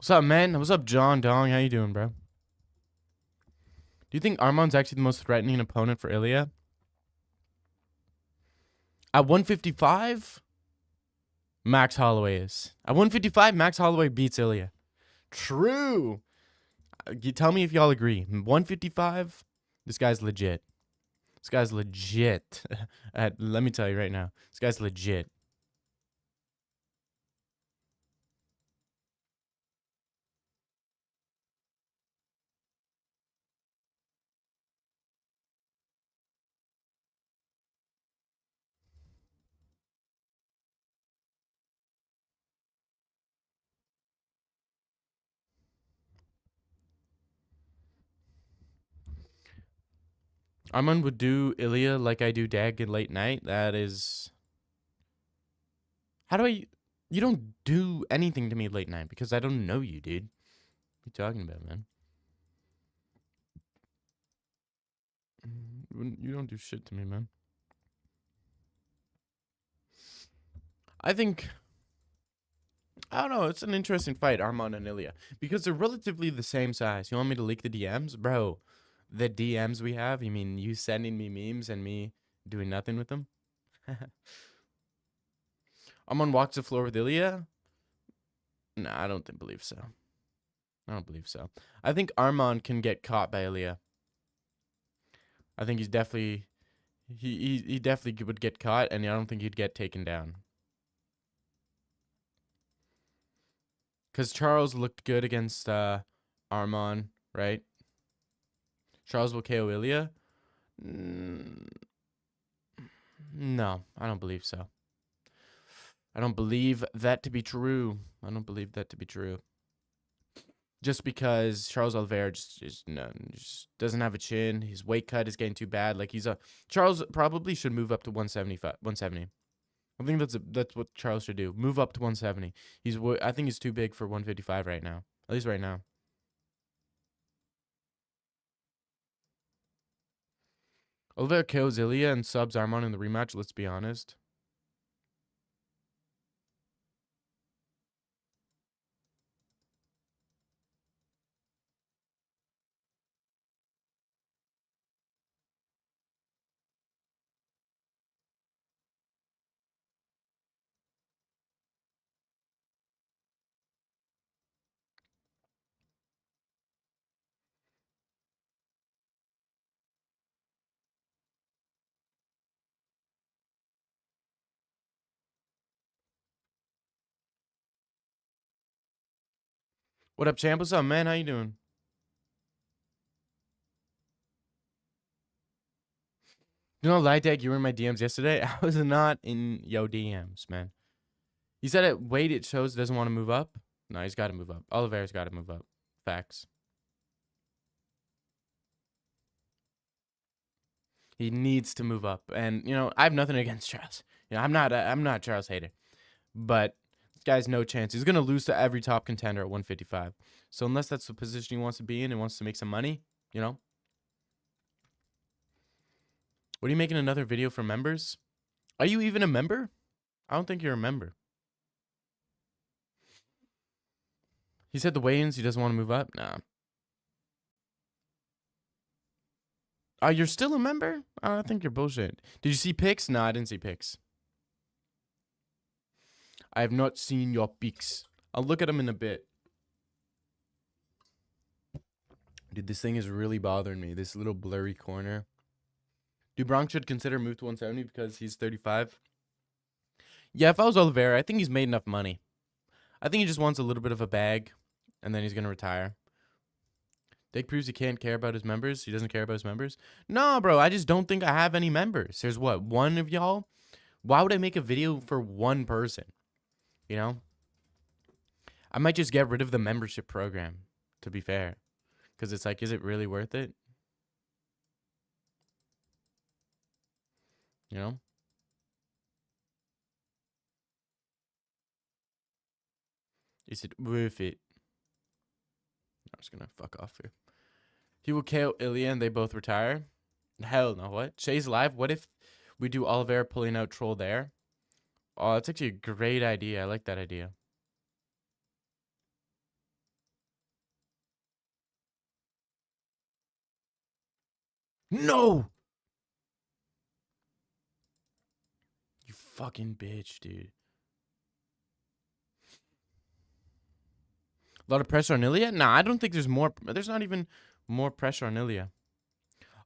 What's up, man? What's up, John Dong? How you doing, bro? Do you think Arman's actually the most threatening opponent for Ilia? At 155, Max Holloway is. At 155, Max Holloway beats Ilia. True. Tell me if y'all agree. 155, this guy's legit. This guy's legit. Let me tell you right now. This guy's legit. Arman would do Ilia like I do Dag at late night. That is... How do I... You don't do anything to me late night because I don't know you, dude. What are you talking about, man? You don't do shit to me, man. I think... I don't know. It's an interesting fight, Arman and Ilia. Because they're relatively the same size. You want me to leak the DMs? Bro, the DMs we have? You mean you sending me memes and me doing nothing with them? Arman walks the floor with Ilia? No, I don't believe so. I don't believe so. I think Arman can get caught by Ilia. I think he's definitely... He definitely would get caught, and I don't think he'd get taken down. Because Charles looked good against Arman, right? Charles will KO Ilia? No, I don't believe so. I don't believe that to be true. I don't believe that to be true. Just because Charles Oliveira just doesn't have a chin. His weight cut is getting too bad. Like Charles probably should move up to 170. I think that's what Charles should do. Move up to 170. I think he's too big for 155 right now. At least right now. Oliveira KOs Ilia and subs Arman in the rematch. Let's be honest. What up, champ? What's up, man? How you doing? You know, Lighttag, you were in my DMs yesterday. I was not in yo DMs, man. He said at weight it shows doesn't want to move up. No, he's got to move up. Oliveira's got to move up. Facts. He needs to move up. And, you know, I have nothing against Charles. You know, I'm not Charles hater. But this guy's no chance. He's going to lose to every top contender at 155. So unless that's the position he wants to be in and wants to make some money, you know. What are you making another video for members? Are you even a member? I don't think you're a member. He said the weigh-ins, he doesn't want to move up? Nah. You're still a member? I think you're bullshit. Did you see pics? No, I didn't see pics. I have not seen your pics. I'll look at them in a bit. Dude, this thing is really bothering me. This little blurry corner. Dude, Bronx should consider move to 170 because he's 35. Yeah, if I was Oliveira, I think he's made enough money. I think he just wants a little bit of a bag, and then he's going to retire. Dick proves he can't care about his members. He doesn't care about his members. No, bro, I just don't think I have any members. There's what, one of y'all? Why would I make a video for one person? You know? I might just get rid of the membership program, to be fair. Because it's like, is it really worth it? You know? Is it worth it? I'm just gonna fuck off here. He will KO Ilia and they both retire. Hell no, what? Shay's live? What if we do Oliveira pulling out Troll there? Oh, that's actually a great idea. I like that idea. No! You fucking bitch, dude. A lot of pressure on Ilia? Nah, I don't think there's more. There's not even more pressure on Ilia.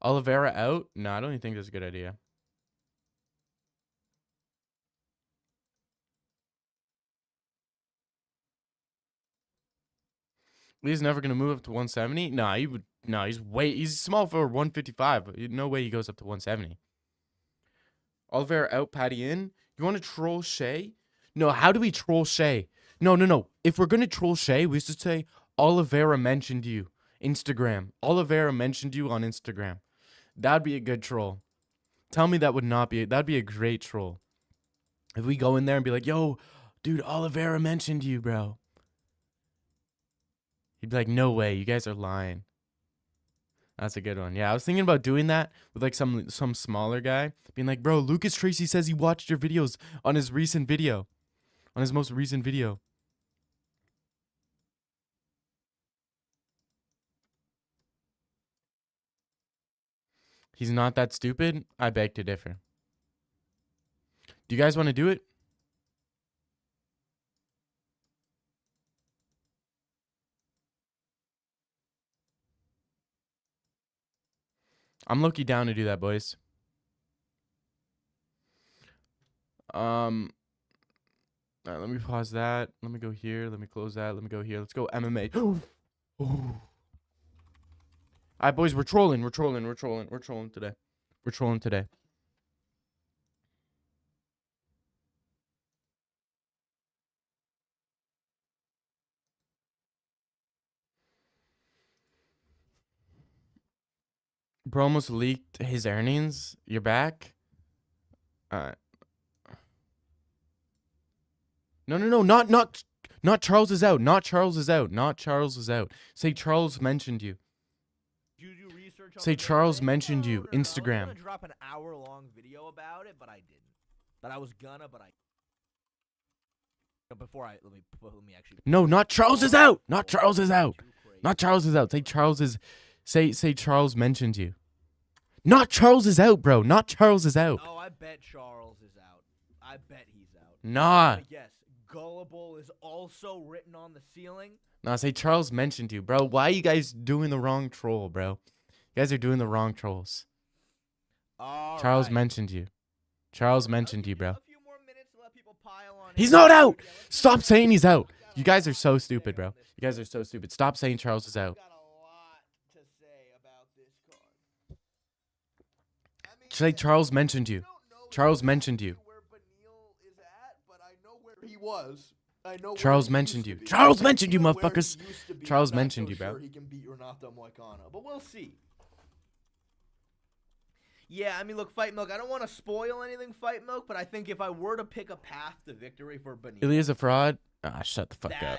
Oliveira out? No, I don't even think that's a good idea. He's never gonna move up to 170. Nah, he would. No, he's small for 155. No way he goes up to 170. Oliveira out, Patty in. You want to troll Shay? No, how do we troll Shay? No. If we're gonna troll Shay, we should say Oliveira mentioned you. Instagram. Oliveira mentioned you on Instagram. That'd be a good troll. Tell me that would not be. That'd be a great troll. If we go in there and be like, yo, dude, Oliveira mentioned you, bro. He'd be like, no way, you guys are lying. That's a good one. Yeah, I was thinking about doing that with like some smaller guy. Being like, bro, Lucas Tracy says he watched your videos on his recent video. On his most recent video. He's not that stupid? I beg to differ. Do you guys want to do it? I'm low-key down to do that, boys. Let me pause that. Let me go here. Let me close that. Let me go here. Let's go MMA. Ooh. All right, boys, we're trolling. We're trolling today. We're trolling today. Bro almost leaked his earnings. You're back? Alright. No, not Charles is out. Not Charles is out. Not Charles is out. Say Charles mentioned you. Say Charles mentioned you. Instagram. I was gonna drop an hour-long video about it, but I didn't. But I was gonna, but I. Before I let me actually. No, not Charles is out. Not Charles is out. Not Charles is out. Say Charles is. Say Charles mentioned you. Not Charles is out, bro. Not Charles is out. Oh, I bet Charles is out. I bet he's out. Nah. Yes, Gullible is also written on the ceiling. Nah, say Charles mentioned you, bro. Why are you guys doing the wrong troll, bro? You guys are doing the wrong trolls. Charles mentioned you. Charles mentioned you, bro. A few more minutes to let people pile on. He's not out. Stop saying he's out. You guys are so stupid, bro. You guys are so stupid. Stop saying Charles is out. Say Charles mentioned you. Charles mentioned you. He was. I know Charles mentioned you. Charles mentioned you, motherfuckers. Charles mentioned you, bro. He can beat Renato Moicano, but we'll see. Yeah, I mean, look, Fight Milk. I don't want to spoil anything, Fight Milk, but I think if I were to pick a path to victory for Benito, Ilia's a fraud. Ah, shut the fuck up.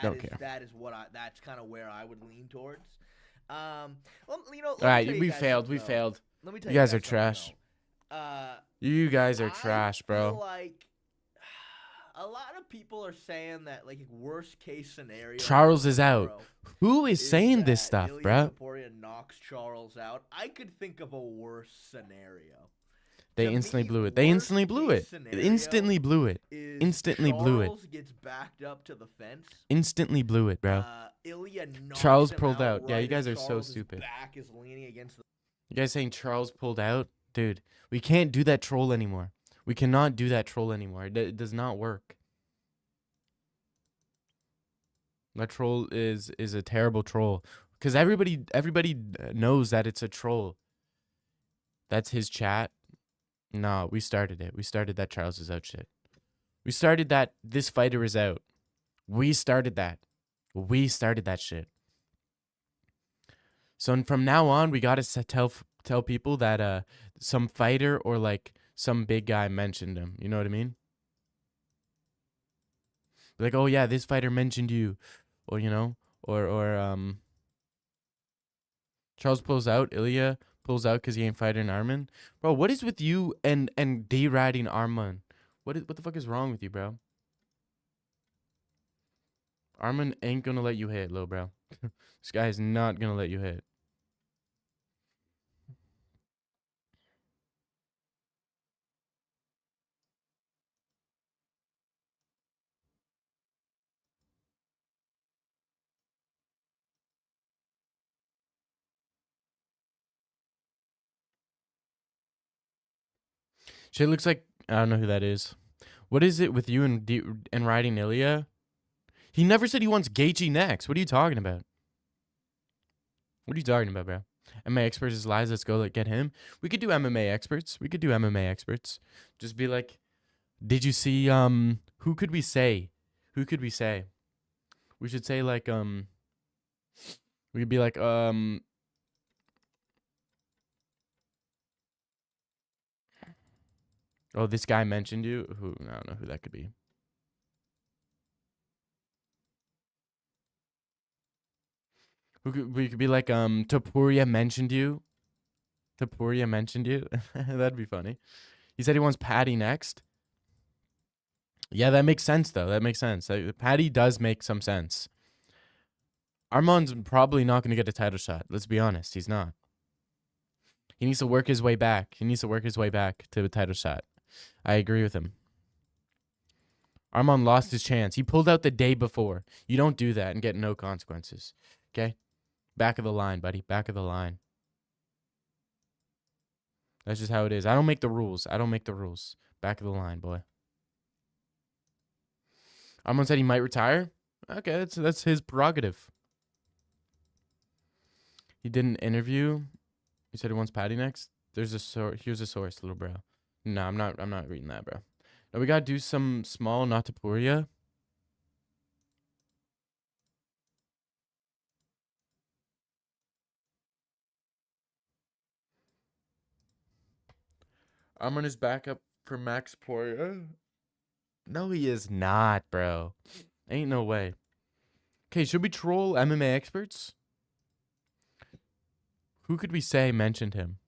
Don't care. That is what that's kind of where I would lean towards. Well, you know. All right, we failed. We failed. Let me tell You guys are trash. Though. You guys are trash, I feel bro. like a lot of people are saying that, like, worst case scenario. Charles is out. Who is saying this stuff, Ilia bro? Topuria knocks Charles out. I could think of a worse scenario. They instantly blew it. They instantly blew it. Instantly blew it. Instantly blew it. Charles gets backed up to the fence. Instantly blew it, bro. Ilia knocks Charles him pulled out. right Yeah, you guys as are so Charles' stupid. Back is leaning against the. You guys saying Charles pulled out? Dude, we can't do that troll anymore. We cannot do that troll anymore. It does not work. That troll is a terrible troll. Because everybody knows that it's a troll. That's his chat. No, we started it. We started that Charles is out shit. We started that this fighter is out. We started that. We started that shit. So from now on, we gotta tell people that some fighter or like some big guy mentioned him. You know what I mean? Like, oh yeah, this fighter mentioned you, or you know, or Charles pulls out. Ilia pulls out because he ain't fighting Arman. Bro, what is with you and deriding Arman? What the fuck is wrong with you, bro? Arman ain't gonna let you hit, little bro. This guy is not gonna let you hit. Shit looks like I don't know who that is. What is it with you and riding Ilia? He never said he wants Gaethje next. What are you talking about? What are you talking about, bro? MMA experts is lies. Let's go. Get him. We could do MMA experts. We could do MMA experts. Just be like, did you see? Who could we say? Who could we say? We should say like We could be like Oh, this guy mentioned you. Who? I don't know who that could be. We could be like Topuria mentioned you. Topuria mentioned you. That'd be funny. He said he wants Patty next. Yeah, that makes sense though. That makes sense. Patty does make some sense. Arman's probably not going to get a title shot. Let's be honest. He's not. He needs to work his way back. He needs to work his way back to a title shot. I agree with him. Arman lost his chance. He pulled out the day before. You don't do that and get no consequences. Okay? Back of the line, buddy. Back of the line. That's just how it is. I don't make the rules. I don't make the rules. Back of the line, boy. Arman said he might retire. Okay, that's his prerogative. He did an interview. He said he wants Patty next. Here's a source, little bro. No, I'm not reading that, bro. Now we gotta do some small Natapuria. Arman is backup for Max Poirier. No, he is not, bro. Ain't no way. Okay, should we troll MMA experts? Who could we say mentioned him?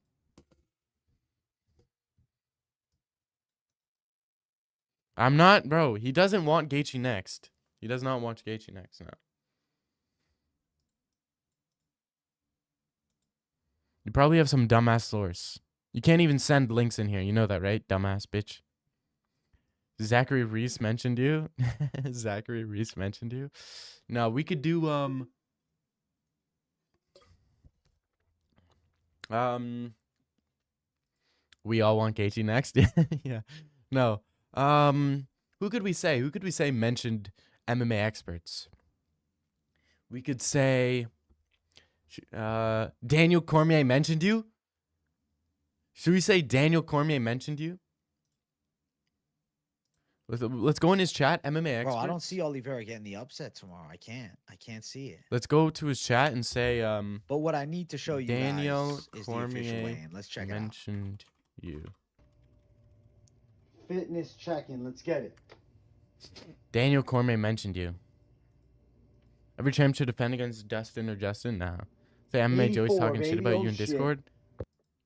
I'm not, bro. He doesn't want Gaethje next. He does not want Gaethje next, no. You probably have some dumbass source. You can't even send links in here. You know that, right? Dumbass bitch. Zachary Reese mentioned you. Zachary Reese mentioned you. No, we could do we all want Gaethje next. Yeah. No. Who could we say? Who could we say mentioned MMA experts? We could say Daniel Cormier mentioned you. Should we say Daniel Cormier mentioned you? Let's go in his chat, MMA expert. Bro, I don't see Oliviera getting the upset tomorrow. I can't see it. Let's go to his chat and say But what I need to show you Daniel guys is the official Cormier weigh-in. Let's check it out. mentioned you. Fitness check-in. Let's get it. Daniel Cormier mentioned you. Every champ should defend against Dustin or Justin? Nah. Say MMA Joey's 84, talking shit baby. about Oh, you in shit. Discord.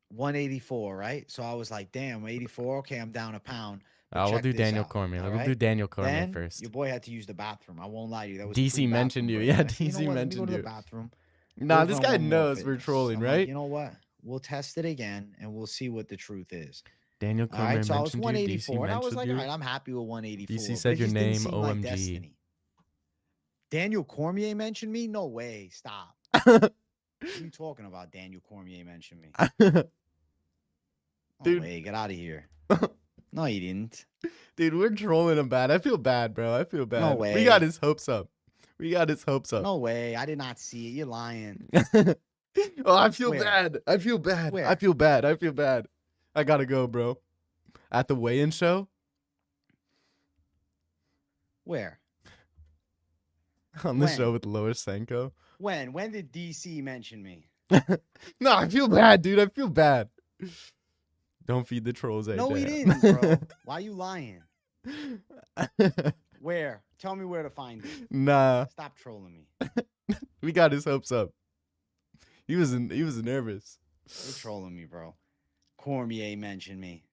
184, right? So I was like, damn, 84. Okay, I'm down a pound. But We'll check do this Daniel out, Cormier. all We'll right? do Daniel Cormier Then first. your boy had to use the bathroom. I won't lie to you. That was DC pre-bathroom mentioned you. break. Yeah, I said, you DC know what? Let me mentioned go to you. the bathroom. Nah, We'll this run guy one more knows we're fitness. trolling, I'm like, right? you know what? We'll test it again, and we'll see what the truth is. Daniel All Cormier right, so I was mentioned you. DC 184, and I was mentioned like, you. all right, I'm happy with 184. DC but said it your just didn't name, seem like OMG. destiny. Daniel Cormier mentioned me? No way. Stop. What are you talking about? Daniel Cormier mentioned me. No Dude. way. Get out of here. No, you didn't. Dude, we're trolling him bad. I feel bad, bro. I feel bad. No We way. got his hopes up. We got his hopes up. No way. I did not see it. You're lying. Oh, I feel Where? bad. I feel bad. Where? I feel bad. I feel bad. I gotta go, bro. At the weigh-in show? Where? On the When? show with Lois Senko? When? When did DC mention me? No, I feel bad, dude. I feel bad. Don't feed the trolls, No, we damn. didn't, bro. Why you lying? Where? Tell me where to find it. Nah, Stop trolling me. we got his hopes up. He was nervous. You're trolling me, bro. Cormier mentioned me.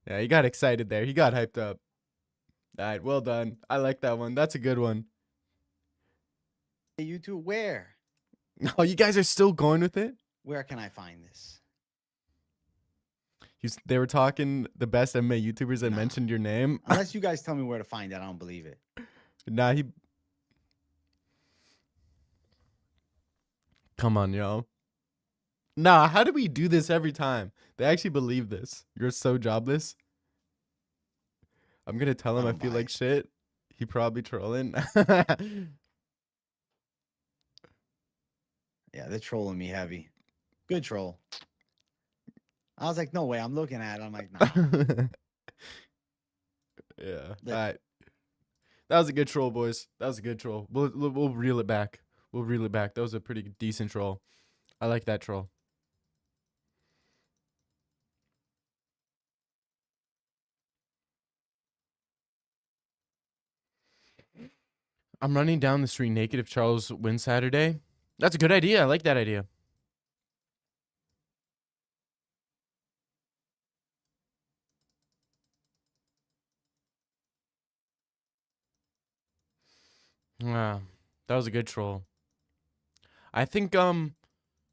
Yeah, he got excited there. He got hyped up. All right, well done. I like that one. That's a good one. Hey, you two, where? Oh, you guys are still going with it? Where can I find this? They were talking the best MMA YouTubers that Nah. mentioned your name. Unless you guys tell me where to find it, I don't believe it. Nah, Come on, yo. Nah, how do we do this every time? They actually believe this. You're so jobless. I'm gonna tell him I don't feel buy like it. shit. He probably trolling. Yeah, they're trolling me heavy. Good troll. I was like, no way. I'm looking at it. I'm like, nah. Yeah. That- All right. That was a good troll, boys. That was a good troll. We'll reel it back. We'll reel it back. That was a pretty decent troll. I like that troll. I'm running down the street naked if Charles wins Saturday. That's a good idea. I like that idea. Yeah, that was a good troll. I think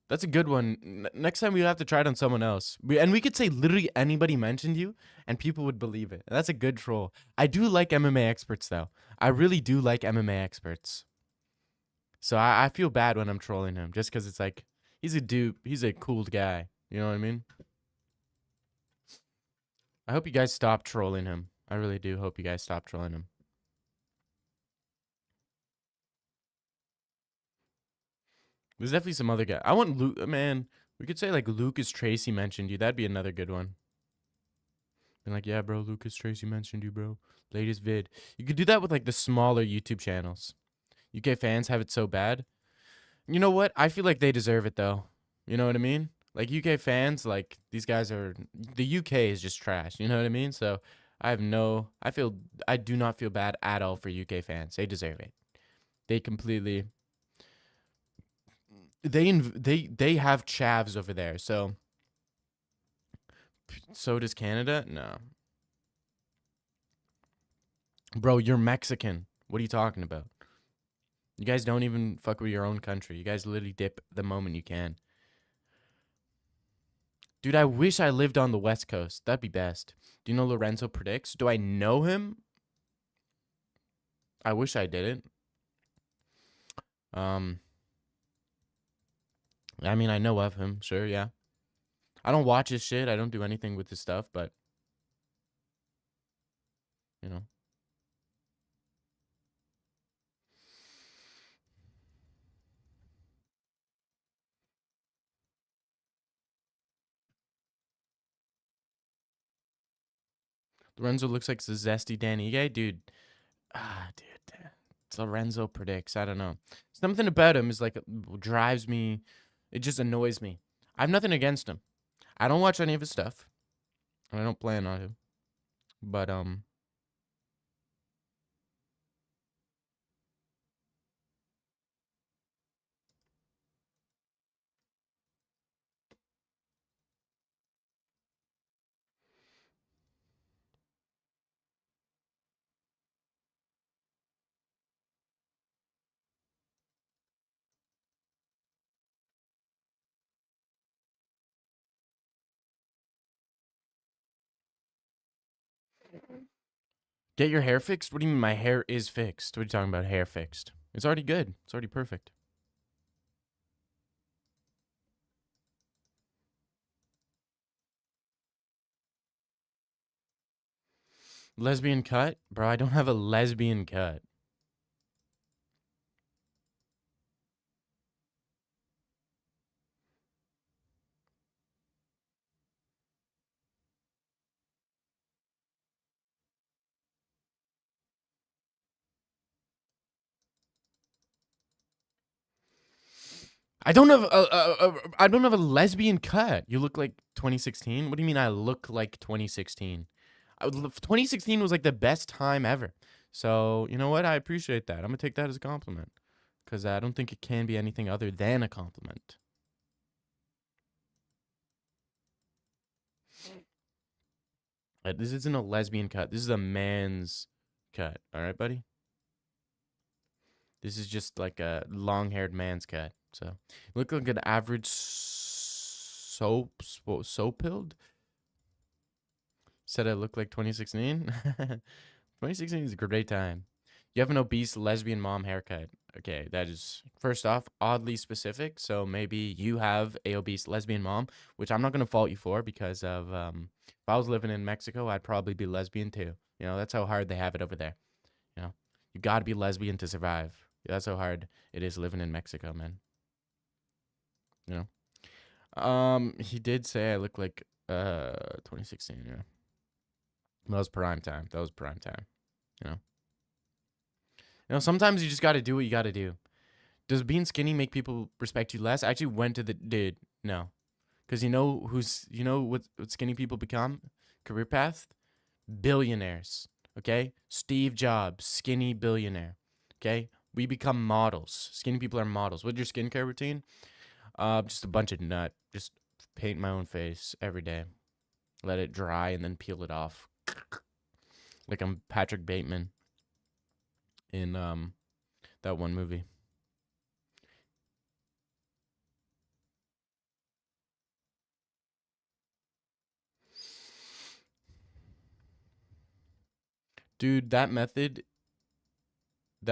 that's a good one. Next time we have to try it on someone else. We could say literally anybody mentioned you and people would believe it. That's a good troll. I do like MMA experts though. I really do like MMA experts. So I feel bad when I'm trolling him just because it's like he's a dude. He's a cool guy. You know what I mean? I hope you guys stop trolling him. I really do hope you guys stop trolling him. There's definitely some other guy. I want Luke. Man, we could say like Lucas Tracy mentioned you. That'd be another good one. Been like, yeah, bro, Lucas Tracy mentioned you, bro. Latest vid. You could do that with like the smaller YouTube channels. UK fans have it so bad. You know what? I feel like they deserve it though. You know what I mean? Like UK fans, like these guys are. The UK is just trash. You know what I mean? So I do not feel bad at all for UK fans. They deserve it. They completely. They have chavs over there. So does Canada? No. Bro, you're Mexican. What are you talking about? You guys don't even fuck with your own country. You guys literally dip the moment you can. Dude, I wish I lived on the West Coast. That'd be best. Do you know Lorenzo Predicts? Do I know him? I wish I didn't. Um, I mean, I know of him. Sure, yeah. I don't watch his shit. I don't do anything with his stuff, but you know. Lorenzo looks like the zesty Danny guy, dude. Dude. It's Lorenzo Predicts. I don't know. Something about him is like drives me. It just annoys me. I have nothing against him. I don't watch any of his stuff. And I don't plan on him. But get your hair fixed? What do you mean my hair is fixed? What are you talking about hair fixed? It's already good. It's already perfect. Lesbian cut? Bro, I don't have a lesbian cut. I don't have a lesbian cut. You look like 2016. What do you mean I look like 2016? 2016 was like the best time ever. So you know what? I appreciate that. I'm gonna take that as a compliment because I don't think it can be anything other than a compliment. This isn't a lesbian cut. This is a man's cut. All right, buddy. This is just like a long-haired man's cut. So you look like an average soap-pilled. Said I look like 2016. 2016 is a great time. You have an obese lesbian mom haircut. Okay, that is first off oddly specific. So maybe you have a obese lesbian mom, which I'm not gonna fault you for because of if I was living in Mexico, I'd probably be lesbian too. You know, that's how hard they have it over there. You know, you got to be lesbian to survive. That's how hard it is living in Mexico, man. You know. He did say I look like 2016. Yeah, that was prime time. That was prime time. You know. You know, sometimes you just got to do what you got to do. Does being skinny make people respect you less? I actually went to the dude. No, because you know what skinny people become? Career path? Billionaires. Okay, Steve Jobs, skinny billionaire. Okay, we become models. Skinny people are models. What's your skincare routine? Just a bunch of nut. Just paint my own face every day. Let it dry and then peel it off. Like I'm Patrick Bateman in that one movie. Dude, that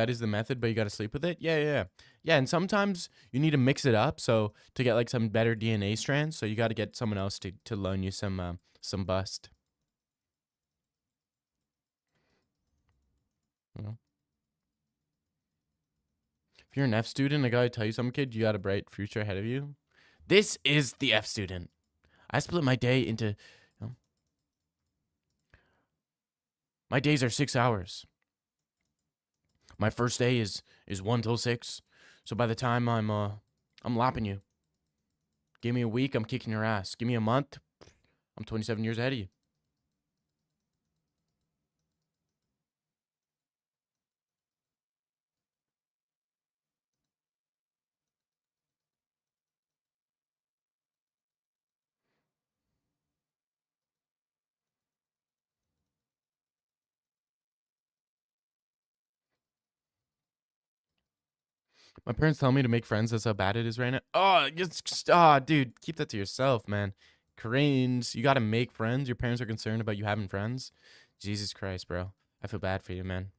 is the method, but you got to sleep with it. Yeah, yeah, yeah. Yeah, and sometimes you need to mix it up so to get like some better DNA strands. So you got to get someone else to loan you some bust. You know? If you're an F student, I gotta tell you something, kid. You got a bright future ahead of you. This is the F student. I split my day into. My days are 6 hours. My first day is 1 till 6. So by the time I'm lapping you. Give me a week, I'm kicking your ass. Give me a month, I'm 27 years ahead of you. My parents tell me to make friends. That's how bad it is right now. Oh, dude, keep that to yourself, man. Cranes, you gotta make friends. Your parents are concerned about you having friends. Jesus Christ, bro. I feel bad for you, man.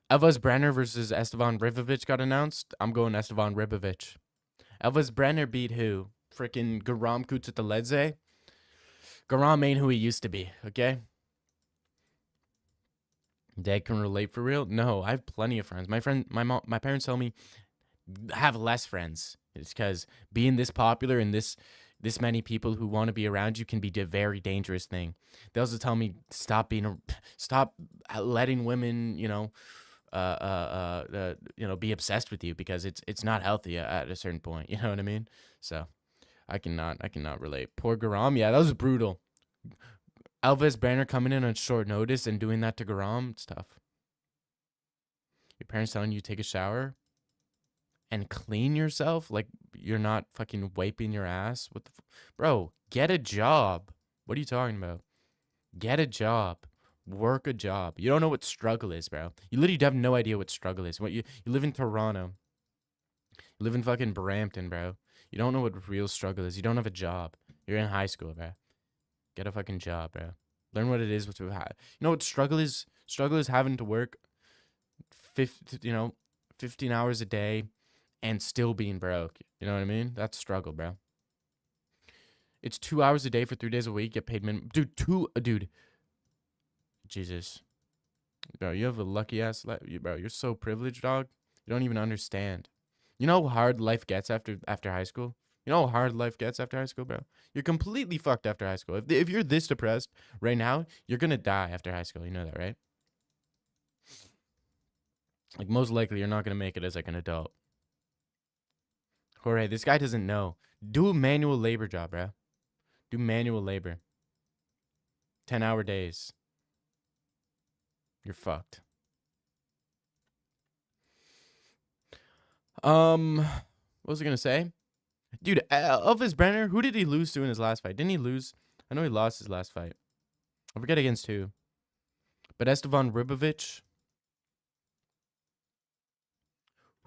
Elvis Brenner versus Esteban Ribovic got announced. I'm going Esteban Ribovic. Elvis Brenner beat who? Freaking Garam Kutateledze. Garam ain't who he used to be, okay? Dad can relate for real? No, I have plenty of friends. My parents tell me have less friends. It's because being this popular and this many people who want to be around you can be a very dangerous thing. They also tell me stop letting women, be obsessed with you because it's not healthy at a certain point. You know what I mean? So I cannot relate. Poor Garam, yeah, that was brutal. Elvis Banner coming in on short notice and doing that to Garam, it's tough. Your parents telling you to take a shower and clean yourself like you're not fucking wiping your ass. Bro, get a job. What are you talking about? Get a job. Work a job. You don't know what struggle is, bro. You literally have no idea what struggle is. You live in Toronto. You live in fucking Brampton, bro. You don't know what real struggle is. You don't have a job. You're in high school, bro. Get a fucking job, bro. Learn what it is to have. You know what struggle is? Struggle is having to work 15 hours a day and still being broke. You know what I mean? That's struggle, bro. It's 2 hours a day for 3 days a week. Get paid minimum. Dude. Jesus. Bro, you have a lucky ass life. Bro, you're so privileged, dog. You don't even understand. You know how hard life gets after high school? You know how hard life gets after high school, bro? You're completely fucked after high school. If you're this depressed right now, you're going to die after high school. You know that, right? Like, most likely, you're not going to make it as, like, an adult. Jorge, this guy doesn't know. Do a manual labor job, bro. Do manual labor. 10-hour days. You're fucked. What was I going to say? Dude, Elvis Brenner, who did he lose to in his last fight? Didn't he lose? I know he lost his last fight. I forget against who. But Esteban Ribovic.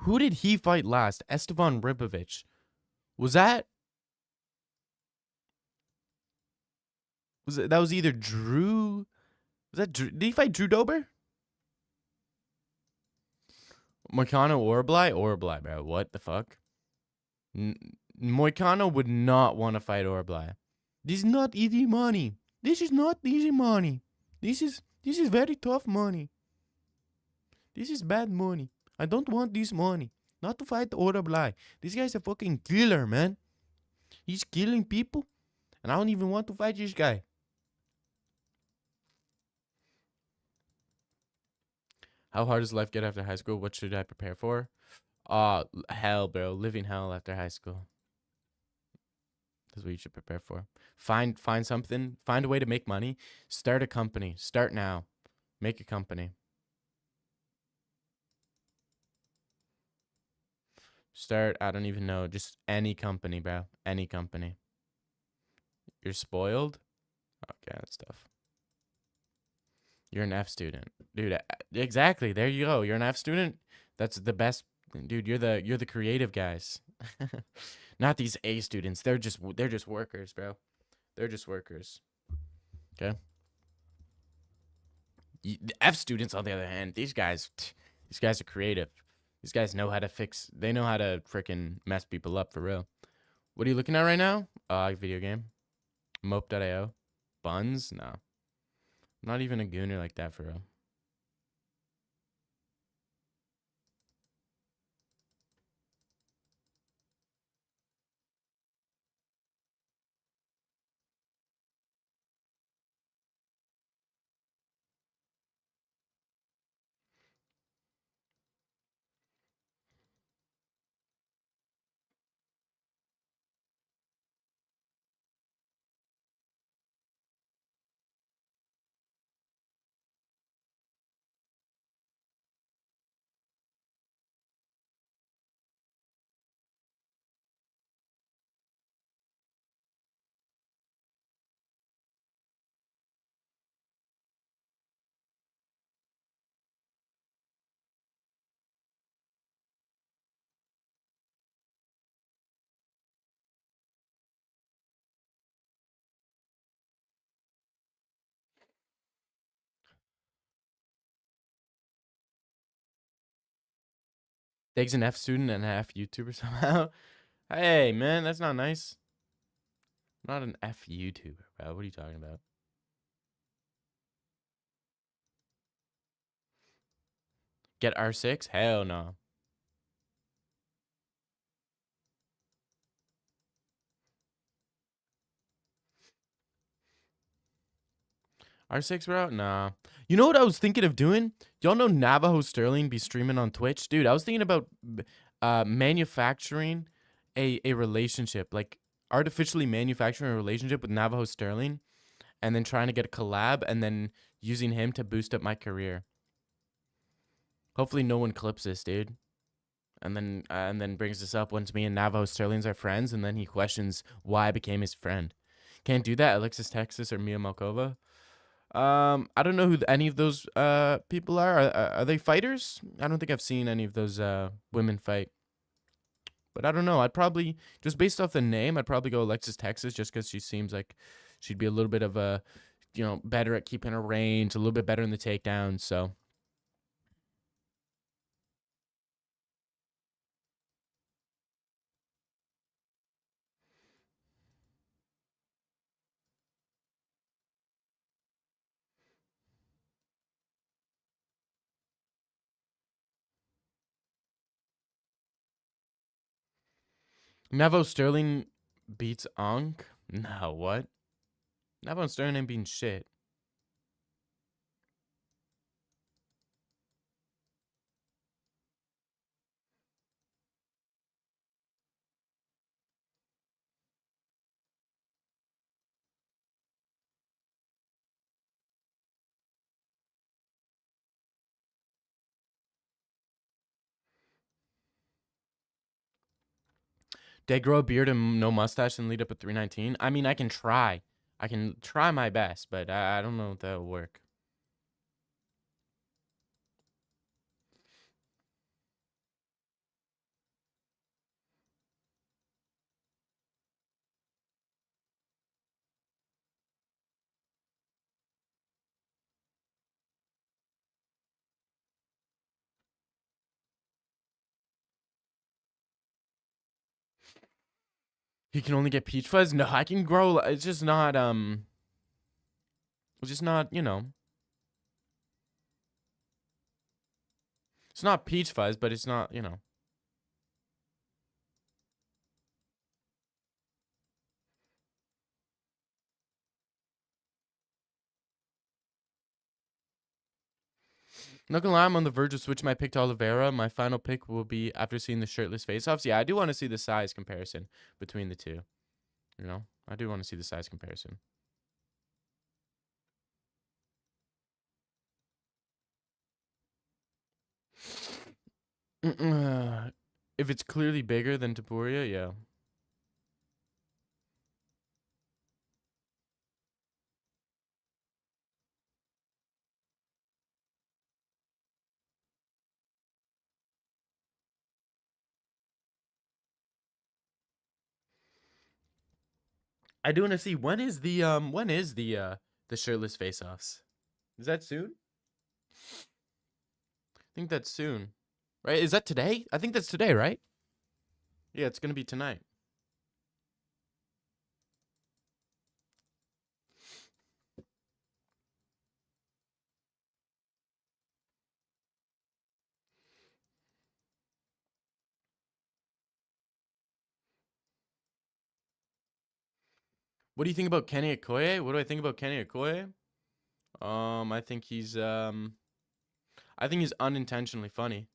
Who did he fight last? Esteban Ribovic. That was either Drew? Was that Drew? Did he fight Drew Dober? Moicano Orblai, bro. What the fuck? Moicano would not want to fight Orblai. This is not easy money. This is not easy money. This is very tough money. This is bad money. I don't want this money. Not to fight Orblai. This guy's a fucking killer, man. He's killing people, and I don't even want to fight this guy. How hard does life get after high school? What should I prepare for? Hell, bro. Living hell after high school. That's what you should prepare for. Find something. Find a way to make money. Start a company. Start now. Make a company. Start, I don't even know. Just any company, bro. Any company. You're spoiled? Okay, that's tough. You're an F student. Dude, exactly. There you go. You're an F student. That's the best. Dude, you're the creative guys. Not these A students. They're just workers, bro. They're just workers. Okay? The F students, on the other hand, these guys are creative. These guys know how to fix. They know how to freaking mess people up for real. What are you looking at right now? Video game. Mope.io. Buns? No. Not even a gooner like that for real. Dig's an F student and an F YouTuber somehow. Hey, man, that's not nice. I'm not an F YouTuber, bro. What are you talking about? Get R6? Hell no. R6, bro? Nah. You know what I was thinking of doing? Y'all know Navajo Sterling be streaming on Twitch? Dude, I was thinking about manufacturing a relationship. Like, artificially manufacturing a relationship with Navajo Sterling and then trying to get a collab and then using him to boost up my career. Hopefully no one clips this, dude. And then brings this up once me and Navajo Sterling's are friends, and then he questions why I became his friend. Can't do that, Alexis Texas or Mia Malkova. I don't know who any of those people are. Are they fighters? I don't think I've seen any of those women fight. But I don't know. I'd probably, just based off the name, I'd probably go Alexis Texas just because she seems like she'd be a little bit of a, better at keeping her range, a little bit better in the takedown. So Navo Sterling beats Ankh? No, what? Navo Sterling ain't beating shit. Did I grow a beard and no mustache and lead up at 319? I mean, I can try. I can try my best, but I don't know if that'll work. He can only get peach fuzz? No, I can grow. It's just not, you know. It's not peach fuzz, but it's not, you know. Not gonna lie, I'm on the verge of switching my pick to Oliveira. My final pick will be after seeing the shirtless face-offs. Yeah, I do want to see the size comparison between the two. You know, I do want to see the size comparison. If it's clearly bigger than Tapuria, yeah. I do want to see when is the shirtless face-offs? Is that soon? I think that's soon. Right? Is that today? I think that's today, right? Yeah, it's gonna be tonight. What do you think about Kenny Okoye? What do I think about Kenny Okoye? I think he's unintentionally funny.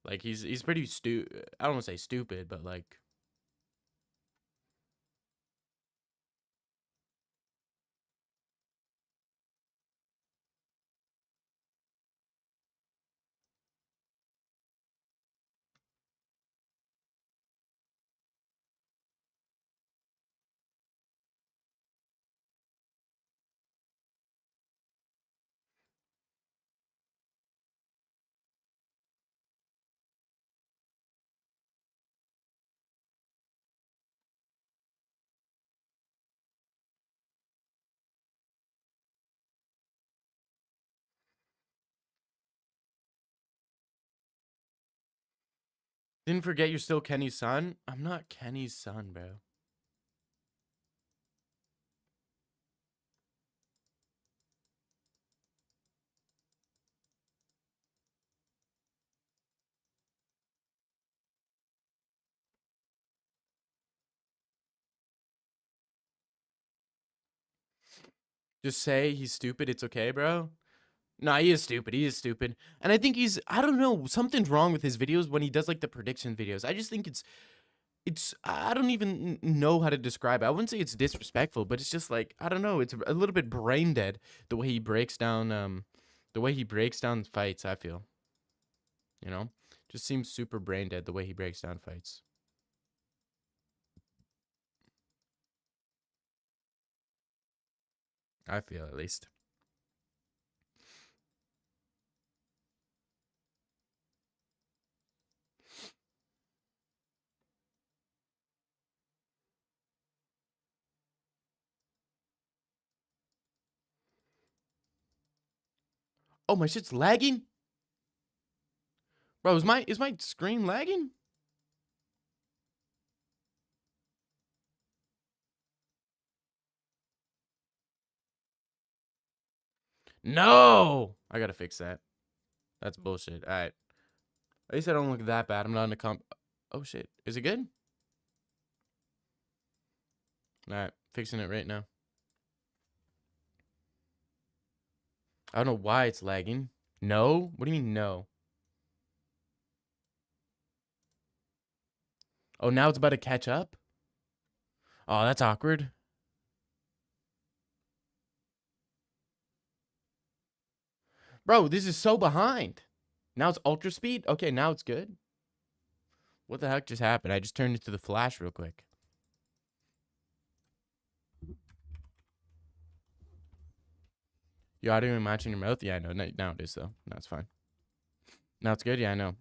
Like he's pretty I don't want to say stupid, but like didn't forget you're still Kenny's son. I'm not Kenny's son, bro. Just say he's stupid. It's okay, bro. Nah, he is stupid. He is stupid. And I think I don't know, something's wrong with his videos when he does like the prediction videos. I just think I don't even know how to describe it. I wouldn't say it's disrespectful, but it's just like, I don't know, it's a little bit brain dead the way he breaks down fights, I feel. You know? Just seems super brain dead the way he breaks down fights. I feel at least. Oh, my shit's lagging? Bro, is my screen lagging? No! I gotta fix that. That's bullshit. Alright. At least I don't look that bad. I'm not in a comp. Oh shit. Is it good? Alright. Fixing it right now. I don't know why it's lagging. No? What do you mean no? Oh, now it's about to catch up? Oh, that's awkward. Bro, this is so behind. Now it's ultra speed? Okay, now it's good. What the heck just happened? I just turned it to the flash real quick. Your audio matching your mouth? Yeah, I know. Now it is, though. Now it's fine. Now it's good? Yeah, I know.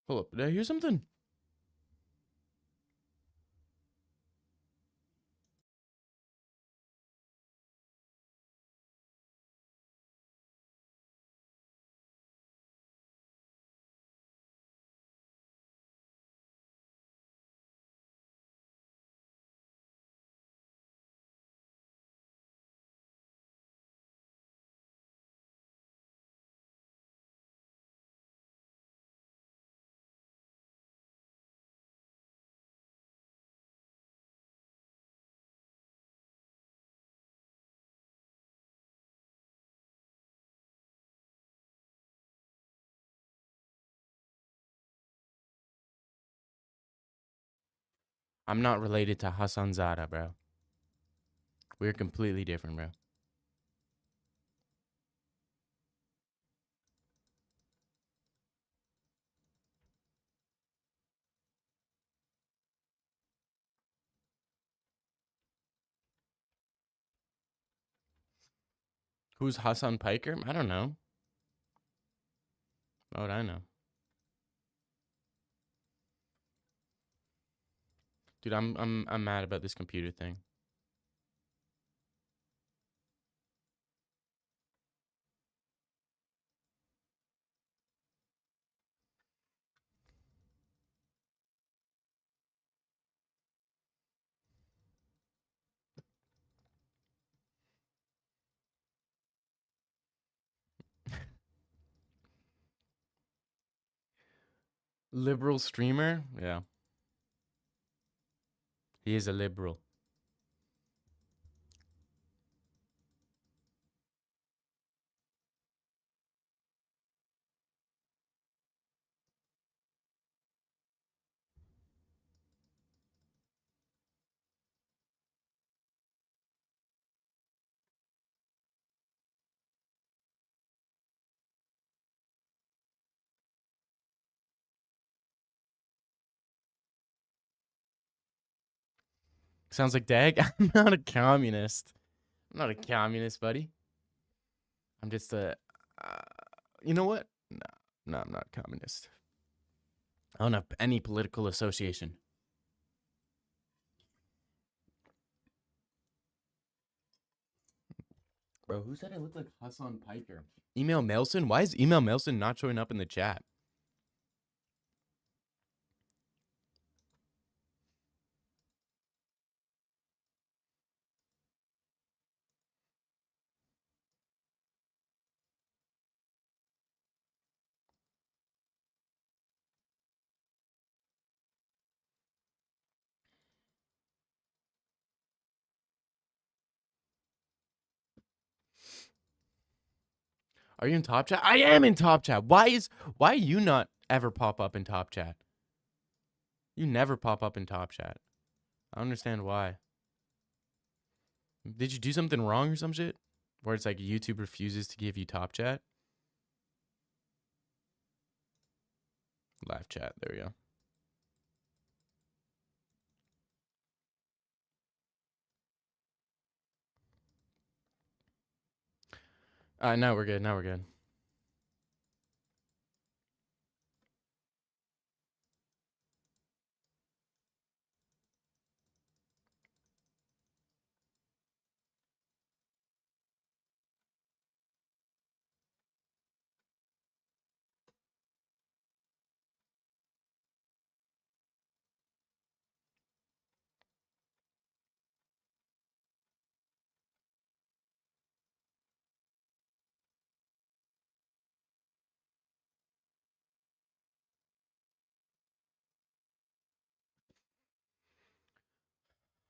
Hold up. Did I hear something? I'm not related to Hassan Zada, bro. We're completely different, bro. Who's Hassan Piker? I don't know. What would I know? Dude, I'm mad about this computer thing. Liberal streamer? Yeah. He is a liberal. Sounds like Dag. I'm not a communist. I'm not a communist, buddy. I'm just a. Uh, you know what? No, I'm not a communist. I don't have any political association. Bro, who said I look like Hassan Piker? Email Melson? Why is Email Melson not showing up in the chat? Are you in top chat? I am in top chat. Why are you not ever pop up in top chat? You never pop up in top chat. I don't understand why. Did you do something wrong or some shit? Where it's like YouTube refuses to give you top chat? Live chat. There we go. Now we're good. Now we're good.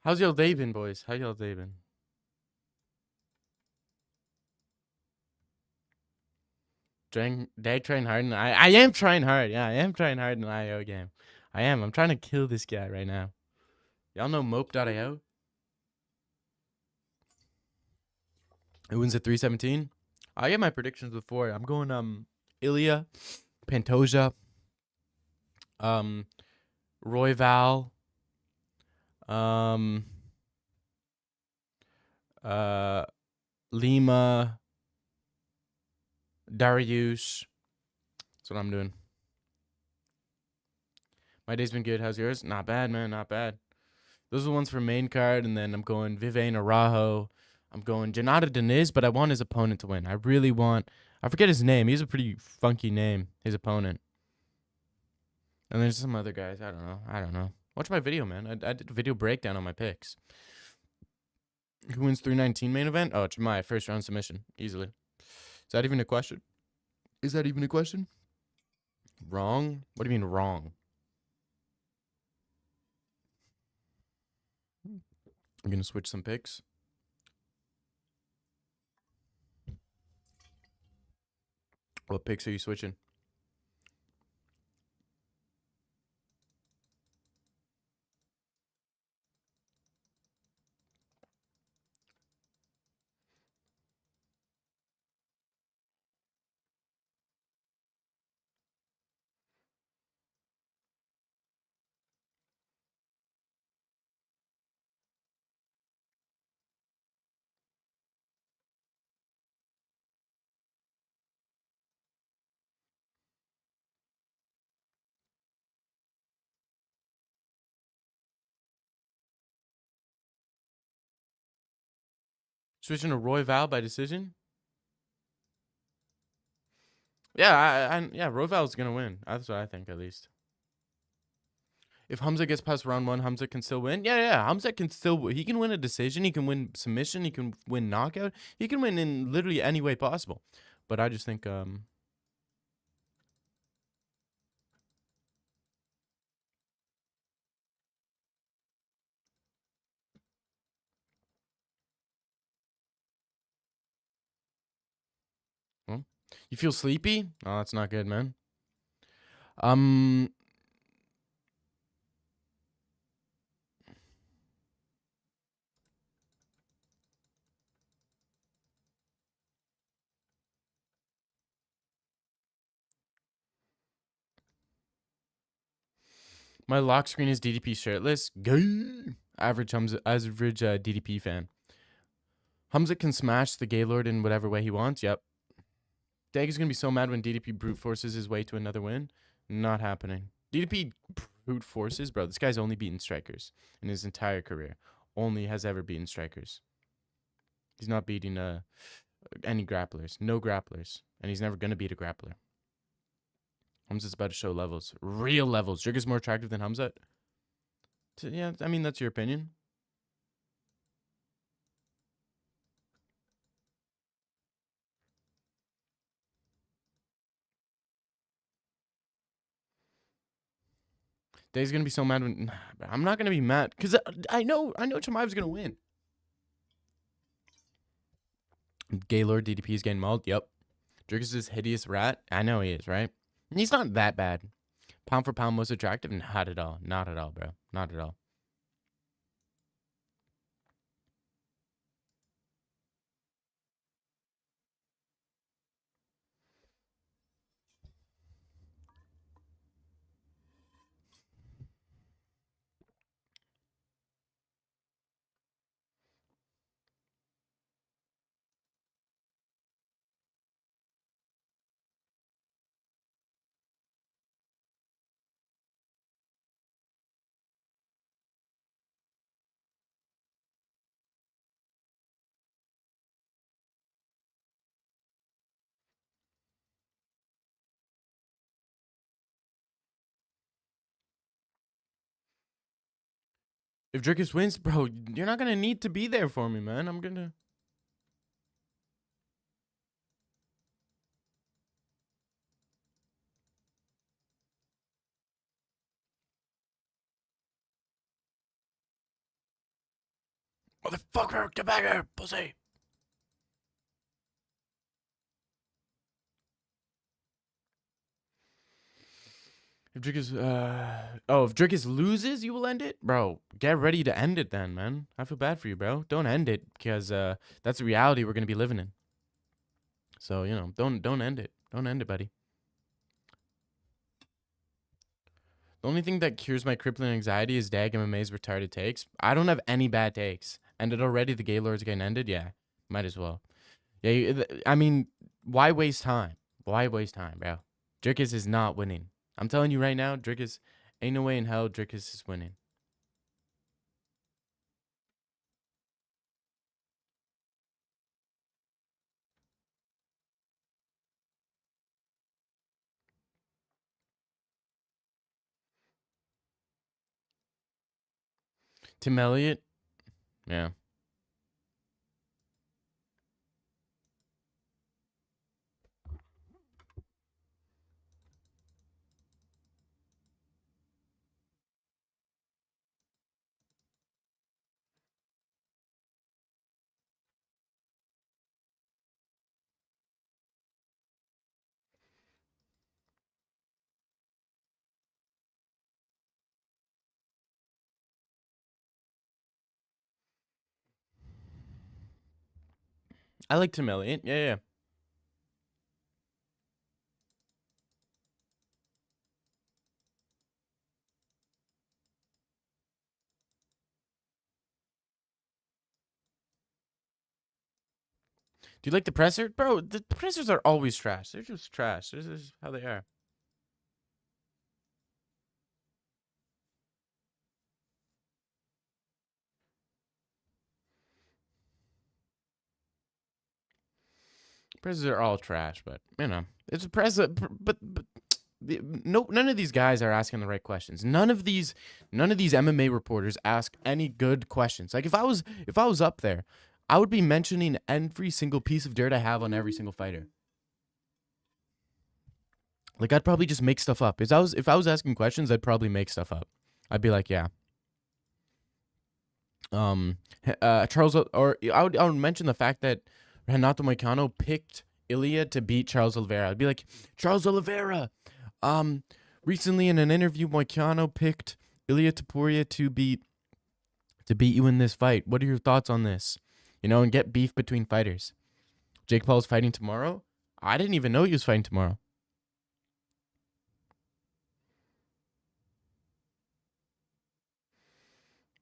How's y'all day been, boys? How y'all day been? Trying hard, and I am trying hard. Yeah, I am trying hard in the IO game. I am. I'm trying to kill this guy right now. Y'all know mope.io? It wins at 317. I get my predictions before. I'm going Ilia, Pantoja, Royval, um Lima, Darius. That's what I'm doing. My day's been good. How's yours? Not bad, man. Not bad. Those are the ones for main card, and then I'm going Viviane Arajo. I'm going Janata Deniz, but I want his opponent to win. I really want. I forget his name. He's a pretty funky name. His opponent. And there's some other guys. I don't know. Watch my video, man. I did a video breakdown on my picks. Who wins 319 main event? Oh, Jamai, first round submission. Easily. Is that even a question? Is that even a question? Wrong? What do you mean wrong? I'm going to switch some picks. What picks are you switching? Switching to Roy Val by decision. Yeah, yeah, Roy Val's gonna win. That's what I think, at least. If Hamza gets past round 1, Hamza can still win. Yeah, Hamza can still. He can win a decision. He can win submission. He can win knockout. He can win in literally any way possible. But I just think well, you feel sleepy? Oh, that's not good, man. Um, my lock screen is DDP shirtless. Gay. Average DDP fan. Hamza can smash the Gaylord in whatever way he wants. Yep. Dag is gonna be so mad when DDP brute forces his way to another win. Not happening. DDP brute forces, bro. This guy's only beaten strikers in his entire career. Only has ever beaten strikers. He's not beating any grapplers. No grapplers. And he's never gonna beat a grappler. Hamza's about to show levels. Real levels. Jigga's more attractive than Hamza. Yeah, I mean, that's your opinion. Dave's gonna be so mad when I'm not gonna be mad because I know Chimaev's gonna win. Gaylord DDP is getting mauled. Yep. Drickus is hideous rat. I know he is, right? He's not that bad. Pound for pound most attractive? Not at all. Not at all, bro. Not at all. If Drickus wins, bro, you're not gonna need to be there for me, man. I'm gonna. Motherfucker, get back here, pussy. If Drickus loses, you will end it, bro. Get ready to end it, then, man. I feel bad for you, bro. Don't end it because that's the reality we're gonna be living in. So don't end it. Don't end it, buddy. The only thing that cures my crippling anxiety is Dag MMA's retarded takes. I don't have any bad takes. Ended already? The Gaylord's getting ended? Yeah, might as well. Yeah, I mean, why waste time? Why waste time, bro? Drickus is not winning. I'm telling you right now, Drickus, ain't no way in hell Drickus is winning. Tim Elliott? Yeah. I like Tim Elliott. Yeah. Do you like the presser? Bro, the pressers are always trash. They're just trash. This is how they are. Presses are all trash, but you know, it's a press. But no, none of these guys are asking the right questions. None of these MMA reporters ask any good questions. Like if I was up there, I would be mentioning every single piece of dirt I have on every single fighter. Like I'd probably just make stuff up. If I was asking questions, I'd probably make stuff up. I'd be like, yeah. Charles, or I would mention the fact that Renato Moicano picked Ilia to beat Charles Oliveira. I'd be like, Charles Oliveira. Recently in an interview, Moicano picked Ilia Topuria to beat you in this fight. What are your thoughts on this? You know, and get beef between fighters. Jake Paul's fighting tomorrow. I didn't even know he was fighting tomorrow.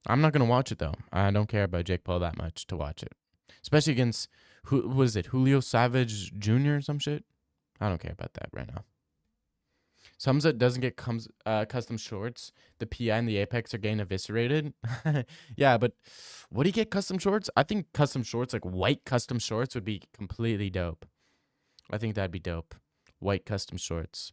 I'm not gonna watch it though. I don't care about Jake Paul that much to watch it, especially against who was it? Julio Savage Jr. or some shit. I don't care about that right now. Somza doesn't get custom shorts. The PI and the Apex are getting eviscerated. Yeah, but would he get custom shorts? I think custom shorts, like white custom shorts, would be completely dope. I think that'd be dope. White custom shorts.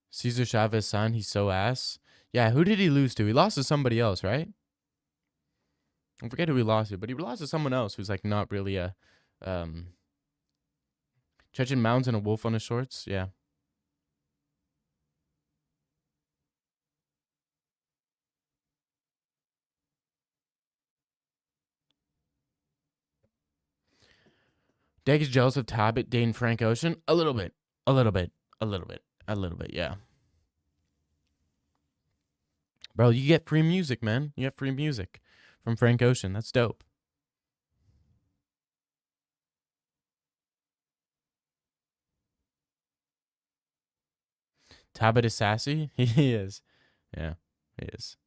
Cesar Chavez son, he's so ass. Yeah, who did he lose to? He lost to somebody else, right? I forget who he lost to, but he lost to someone else who's like not really a Chechen Mounds and a wolf on his shorts. Yeah. Dag is jealous of Tabit dating Frank Ocean? A little bit. A little bit. A little bit. A little bit, yeah. Bro, you get free music, man. You get free music from Frank Ocean. That's dope. Tabit is sassy? He is. Yeah, he is.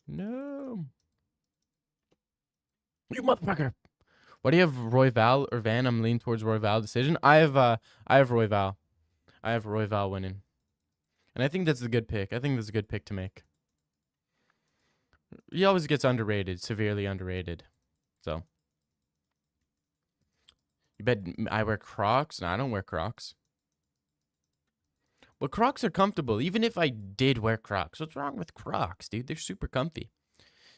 No. You motherfucker. What do you have, Royval or Van? I'm leaning towards Royval decision. I have Royval. I have Royval winning. And I think that's a good pick. I think that's a good pick to make. He always gets underrated, severely underrated. So. You bet I wear Crocs? No, I don't wear Crocs. But Crocs are comfortable. Even if I did wear Crocs. What's wrong with Crocs, dude? They're super comfy.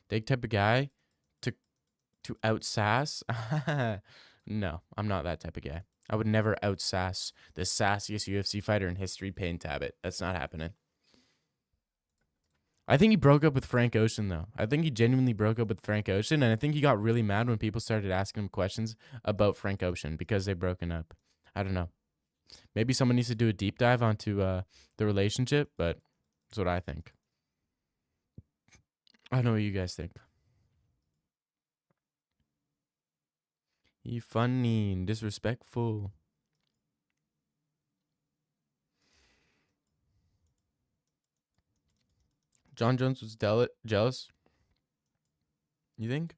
They type of guy to outsass. No, I'm not that type of guy. I would never outsass the sassiest UFC fighter in history, Payne Tabit. That's not happening. I think he broke up with Frank Ocean, though. I think he genuinely broke up with Frank Ocean, and I think he got really mad when people started asking him questions about Frank Ocean because they've broken up. I don't know. Maybe someone needs to do a deep dive onto the relationship, but that's what I think. I don't know what you guys think. You funny and disrespectful. John Jones was jealous. You think?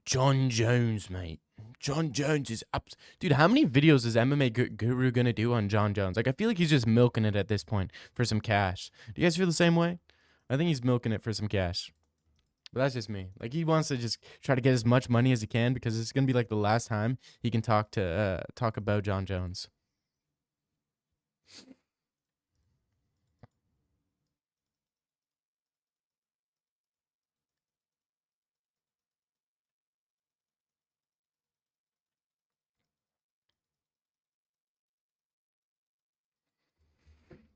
John Jones, mate. John Jones is up. Dude, how many videos is MMA Guru gonna do on John Jones? Like, I feel like he's just milking it at this point for some cash. Do you guys feel the same way? I think he's milking it for some cash. But that's just me. Like, he wants to just try to get as much money as he can because it's gonna be like the last time he can talk about John Jones.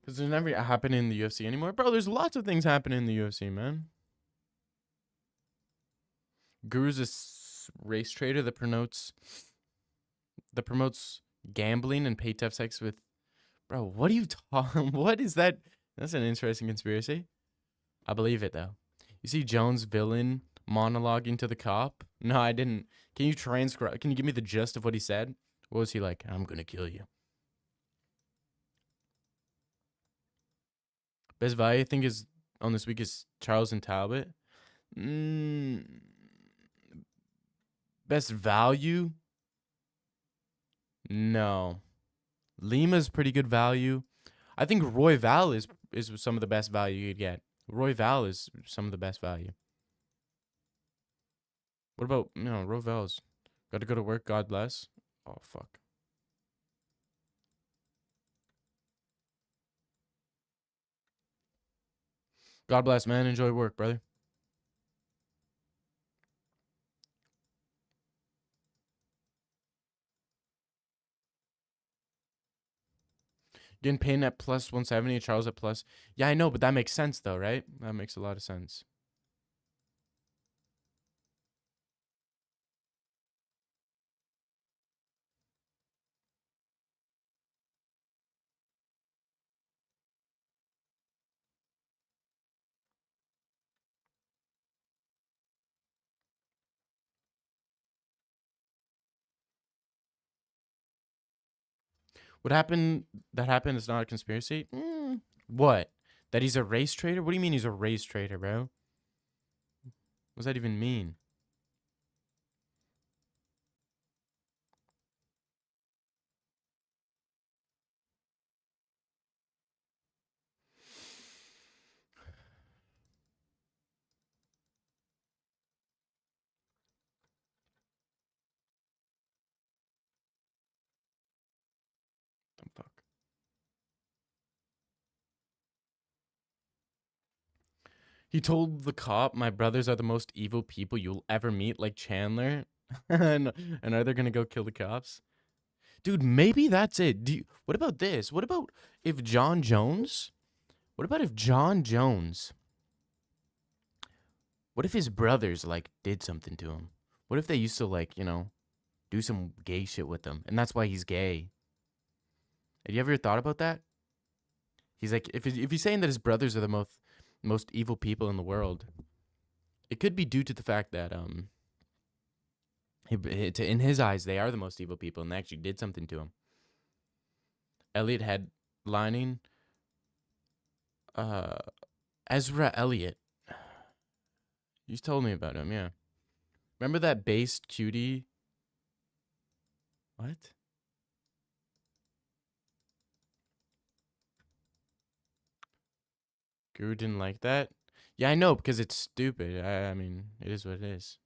Because there's never happening in the UFC anymore. Bro, there's lots of things happening in the UFC, man. Guru's a race trader that promotes gambling and pay to have sex with. Bro, what are you talking? What is that? That's an interesting conspiracy. I believe it though. You see Jones' villain monologuing to the cop? No, I didn't. Can you transcribe? Can you give me the gist of what he said? What was he like? I'm gonna kill you. Best value I think is on this week is Charles and Talbot. Mm, best value? No. Lima's pretty good value. I think Roy Val is some of the best value you'd get. Roy Val is some of the best value. What about Roy Val's got to go to work, God bless. Oh fuck. God bless, man. Enjoy work, brother. Getting Payne at plus 170, Charles at plus. Yeah, I know, but that makes sense though, right? That makes a lot of sense. What happened? That happened is not a conspiracy. What? That he's a race trader? What do you mean he's a race trader, bro? What does that even mean? The fuck. He told the cop, "My brothers are the most evil people you'll ever meet," like Chandler. and are they gonna go kill the cops? Dude, maybe that's it. What about this? What about if John Jones? What about if John Jones? What if his brothers like did something to him? What if they used to like, do some gay shit with him, and that's why he's gay? Have you ever thought about that? He's like, if he's saying that his brothers are the most evil people in the world, it could be due to the fact that in his eyes they are the most evil people, and they actually did something to him. Elliot headlining. Uh, Ezra Elliott. You told me about him, yeah. Remember that based cutie? What? Guru didn't like that? Yeah, I know, because it's stupid. I mean, it is what it is.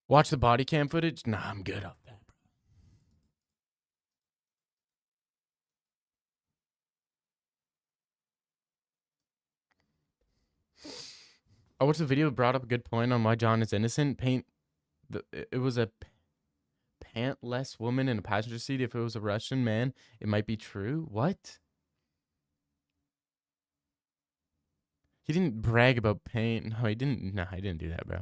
Watch the body cam footage? Nah, I'm good off that, bro. I watched the video, brought up a good point on why John is innocent. It was a pantless woman in a passenger seat. If it was a Russian man, it might be true. What? He didn't brag about paint. No, he didn't. No, I didn't do that, bro.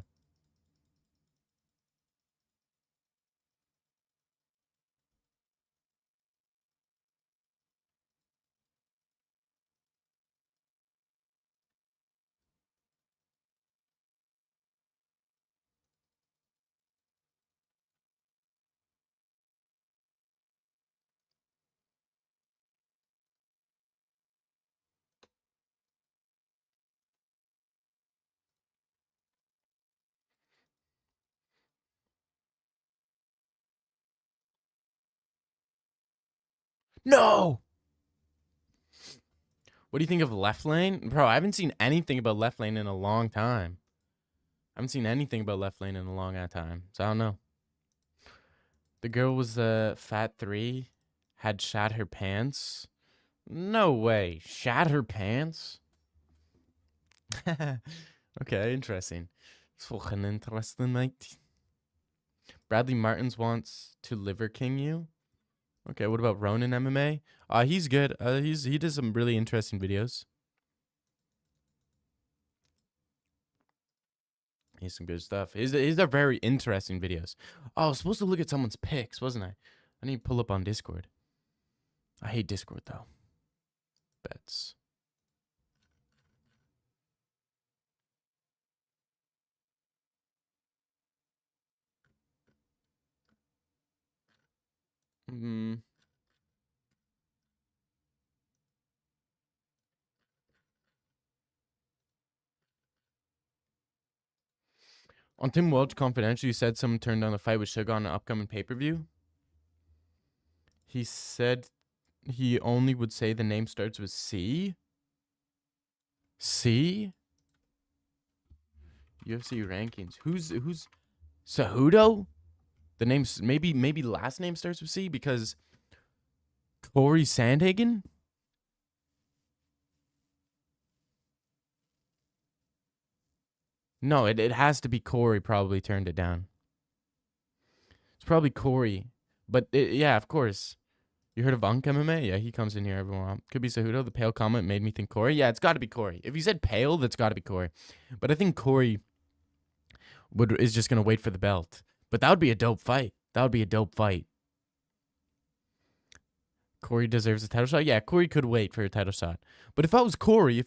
No. What do you think of Left Lane? Bro, I haven't seen anything about Left Lane in a long time. I haven't seen anything about Left Lane in a long time. So I don't know. The girl was fat 3, had shat her pants. No way. Shat her pants? Okay, interesting. It's fucking interesting, mate. Bradley Martins wants to Liver King you. Okay, what about Ronin MMA? He's good. He does some really interesting videos. He's some good stuff. These are very interesting videos. Oh, I was supposed to look at someone's pics, wasn't I? I need to pull up on Discord. I hate Discord though. Bets. Hmm. On Tim Welch Confidential, you said someone turned down the fight with Sugar on an upcoming pay-per-view. He said he only would say the name starts with C. C? UFC rankings. Who's Cejudo? The name's maybe last name starts with C because Corey Sandhagen? No, it has to be Corey probably turned it down. It's probably Corey. But yeah, of course. You heard of Unk MMA? Yeah, he comes in here every while. Could be Cejudo. The pale comment made me think Corey. Yeah, it's got to be Corey. If you said pale, that's got to be Corey. But I think Corey is just going to wait for the belt. But that would be a dope fight. That would be a dope fight. Corey deserves a title shot? Yeah, Corey could wait for a title shot. But if I was Corey,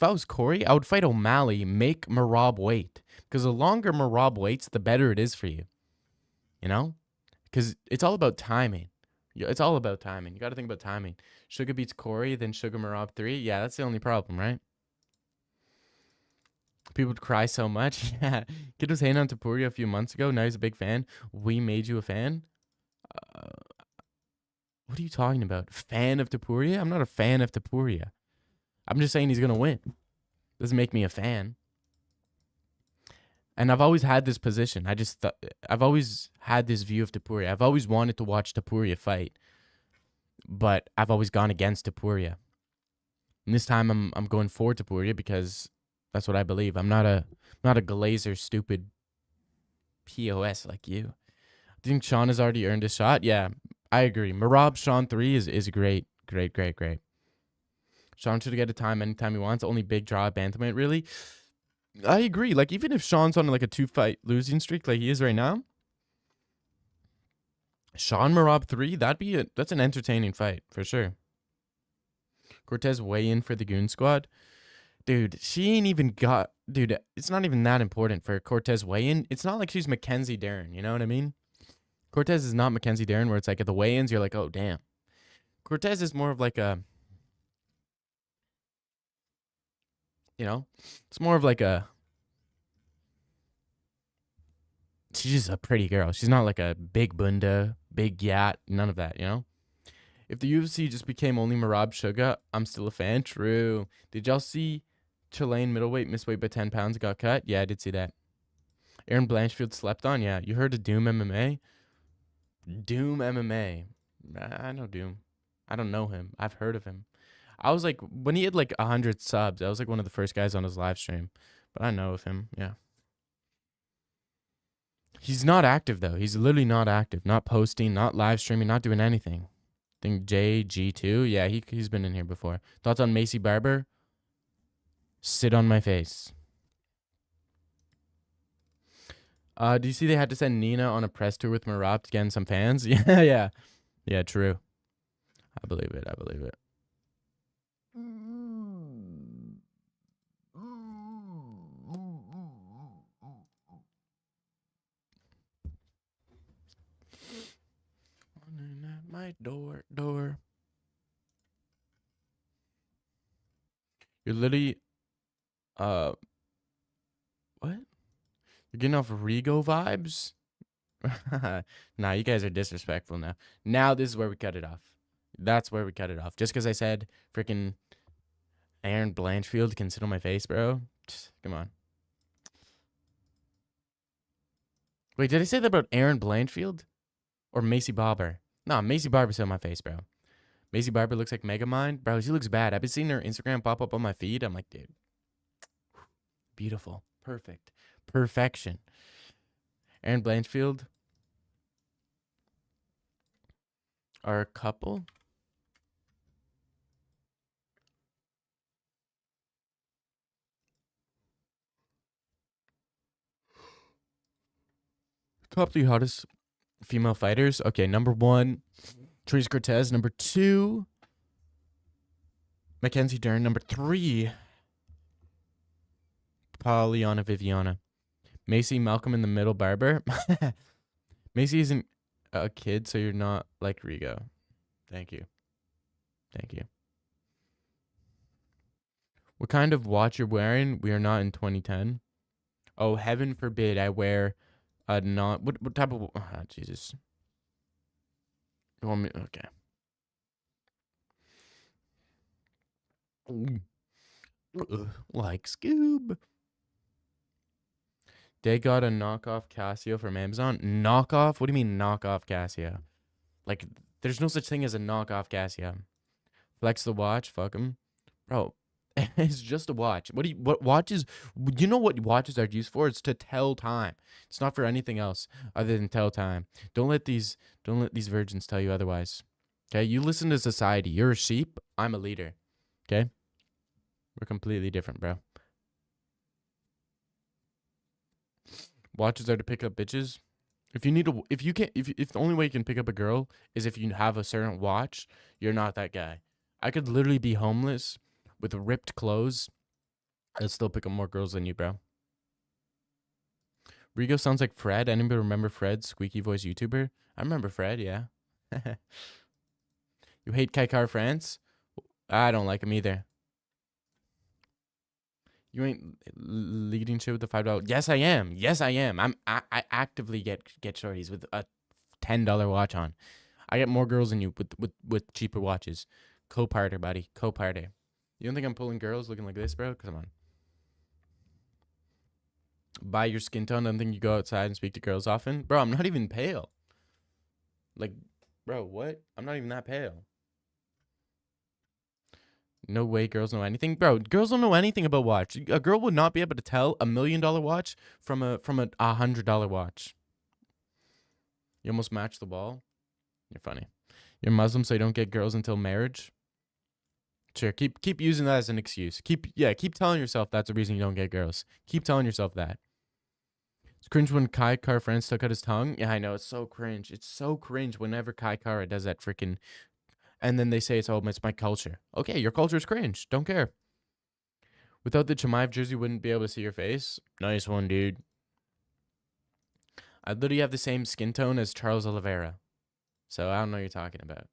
I would fight O'Malley, make Merab wait. Because the longer Merab waits, the better it is for you. You know? Because it's all about timing. It's all about timing. You got to think about timing. Sugar beats Corey, then Sugar Merab 3. Yeah, that's the only problem, right? People would cry so much. Yeah. Kid was hating on Tapuria a few months ago. Now he's a big fan. We made you a fan? What are you talking about? Fan of Tapuria? I'm not a fan of Tapuria. I'm just saying he's going to win. Doesn't make me a fan. And I've always had this position. I've always had this view of Tapuria. I've always wanted to watch Tapuria fight. But I've always gone against Tapuria. And this time I'm going for Tapuria because that's what I believe. I'm not a glazer stupid POS like you. I think Sean has already earned a shot. Yeah, I agree. Merab Sean 3 is great. Great. Sean should get a time anytime he wants. Only big draw at bantamweight, really. I agree. Like, even if Sean's on like a 2-fight losing streak like he is right now, Sean Merab 3, that's an entertaining fight for sure. Cortez weigh in for the Goon Squad. Dude, she ain't even got... Dude, it's not even that important for Cortez weigh-in. It's not like she's Mackenzie Dern, you know what I mean? Cortez is not Mackenzie Dern where it's like at the weigh-ins, you're like, oh, damn. Cortez is more of like a... You know? It's more of like a... She's just a pretty girl. She's not like a big bunda, big yacht, none of that, you know? If the UFC just became only Merab Sugar, I'm still a fan. True. Did y'all see Chilean middleweight missed weight by 10 pounds got cut? Yeah, I did see that. Aaron Blanchfield slept on? Yeah. You heard of Doom MMA? Doom MMA. I know Doom. I don't know him. I've heard of him. I was like, when he had like 100 subs, I was like one of the first guys on his live stream. But I know of him. Yeah. He's not active, though. He's literally not active. Not posting, not live streaming, not doing anything. I think JG2. Yeah, he's been in here before. Thoughts on Macy Barber? Sit on my face. Do you see they had to send Nina on a press tour with Merab to get in some fans? Yeah. Yeah, true. I believe it. My door. You're literally, what? You're getting off Rigo vibes? Nah, you guys are disrespectful now. Now this is where we cut it off. That's where we cut it off. Just because I said freaking Aaron Blanchfield can sit on my face, bro. Come on. Wait, did I say that about Aaron Blanchfield? Or Macy Barber? Nah, Macy Barber sit on my face, bro. Macy Barber looks like Megamind. Bro, she looks bad. I've been seeing her Instagram pop up on my feed. I'm like, dude. Beautiful. Perfect. Perfection. Aaron Blanchfield are a couple. Top 3 hottest female fighters. Okay, number 1, Therese Cortez. Number 2, Mackenzie Dern. Number 3, Pauliana Viviana. Macy Malcolm in the middle Barber. Macy isn't a kid, so you're not like Rigo. Thank you. Thank you. What kind of watch you're wearing? We are not in 2010. Oh, heaven forbid I wear a not. What type of? Oh, Jesus. You want me? Okay. Like Scoob. They got a knockoff Casio from Amazon. Knockoff? What do you mean knockoff Casio? Like, there's no such thing as a knockoff Casio. Flex the watch. Fuck him, bro. It's just a watch. What watches? You know what watches are used for? It's to tell time. It's not for anything else other than tell time. Don't let these virgins tell you otherwise. Okay, you listen to society. You're a sheep. I'm a leader. Okay, we're completely different, bro. Watches are to pick up bitches. If the only way you can pick up a girl is if you have a certain watch, you're not that guy. I could literally be homeless with ripped clothes. I'd still pick up more girls than you, bro. Rigo sounds like Fred. Anybody remember Fred, squeaky voice YouTuber? I remember Fred, yeah. You hate Kaikar France? I don't like him either. You ain't leading shit with the $5. Yes, I am. Yes, I am. I actively get shorties with a $10 watch on. I get more girls than you with cheaper watches. Co-parter, buddy. Co-parter. You don't think I'm pulling girls looking like this, bro? Come on. By your skin tone, I don't think you go outside and speak to girls often. Bro, I'm not even pale. Like, bro, what? I'm not even that pale. No way girls know anything. Bro, girls don't know anything about watch. A girl would not be able to tell $1 million watch from a $100 watch. You almost match the wall. You're funny. You're Muslim, so you don't get girls until marriage. Sure, keep using that as an excuse. Keep telling yourself that's the reason you don't get girls. Keep telling yourself that. It's cringe when Kai Car Friends took out his tongue. Yeah, I know, it's so cringe. It's so cringe whenever Kai Kara does that freaking. And then they say it's my culture. Okay, your culture is cringe. Don't care. Without the Chimaev jersey, wouldn't be able to see your face. Nice one, dude. I literally have the same skin tone as Charles Oliveira. So I don't know what you're talking about.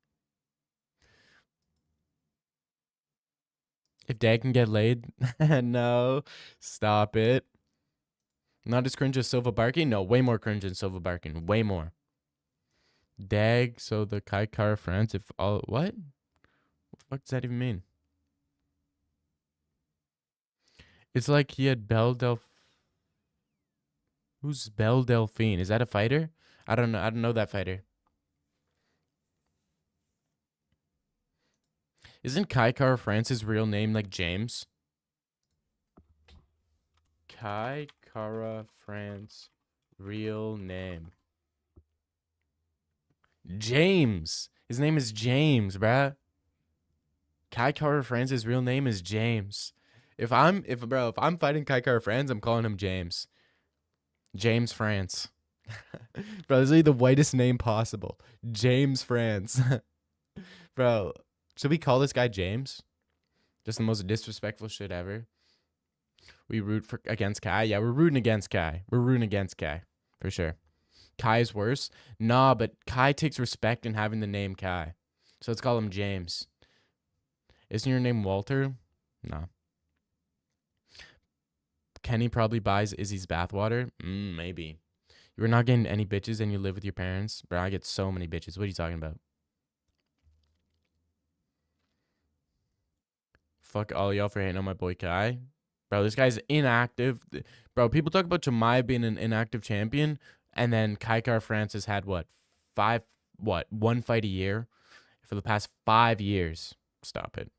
If Dad can get laid, no, stop it. Not as cringe as Silva Barking? No, way more cringe than Silva Barking. Way more. Dag, so the Kai Car France, if all, what? What the fuck does that even mean? It's like he had Who's Belle Delphine? Is that a fighter? I don't know. I don't know that fighter. Isn't Kai Car France's real name like James? Kai Kara France, real name. James. His name is James, bruh. Kai Kara France's real name is James. If I'm fighting Kai Kara France, I'm calling him James. James France. Bro, this is the whitest name possible. James France. Bro, should we call this guy James? Just the most disrespectful shit ever. We root against Kai. Yeah, we're rooting against Kai. We're rooting against Kai. For sure. Kai's worse. Nah, but Kai takes respect in having the name Kai. So let's call him James. Isn't your name Walter? No. Kenny probably buys Izzy's bathwater. Maybe. You were not getting any bitches and you live with your parents? Bro, I get so many bitches. What are you talking about? Fuck all y'all for hating on my boy Kai. Bro, this guy's inactive. Bro, people talk about Jemai being an inactive champion, and then Kaikar France has had one fight a year for the past 5 years. Stop it.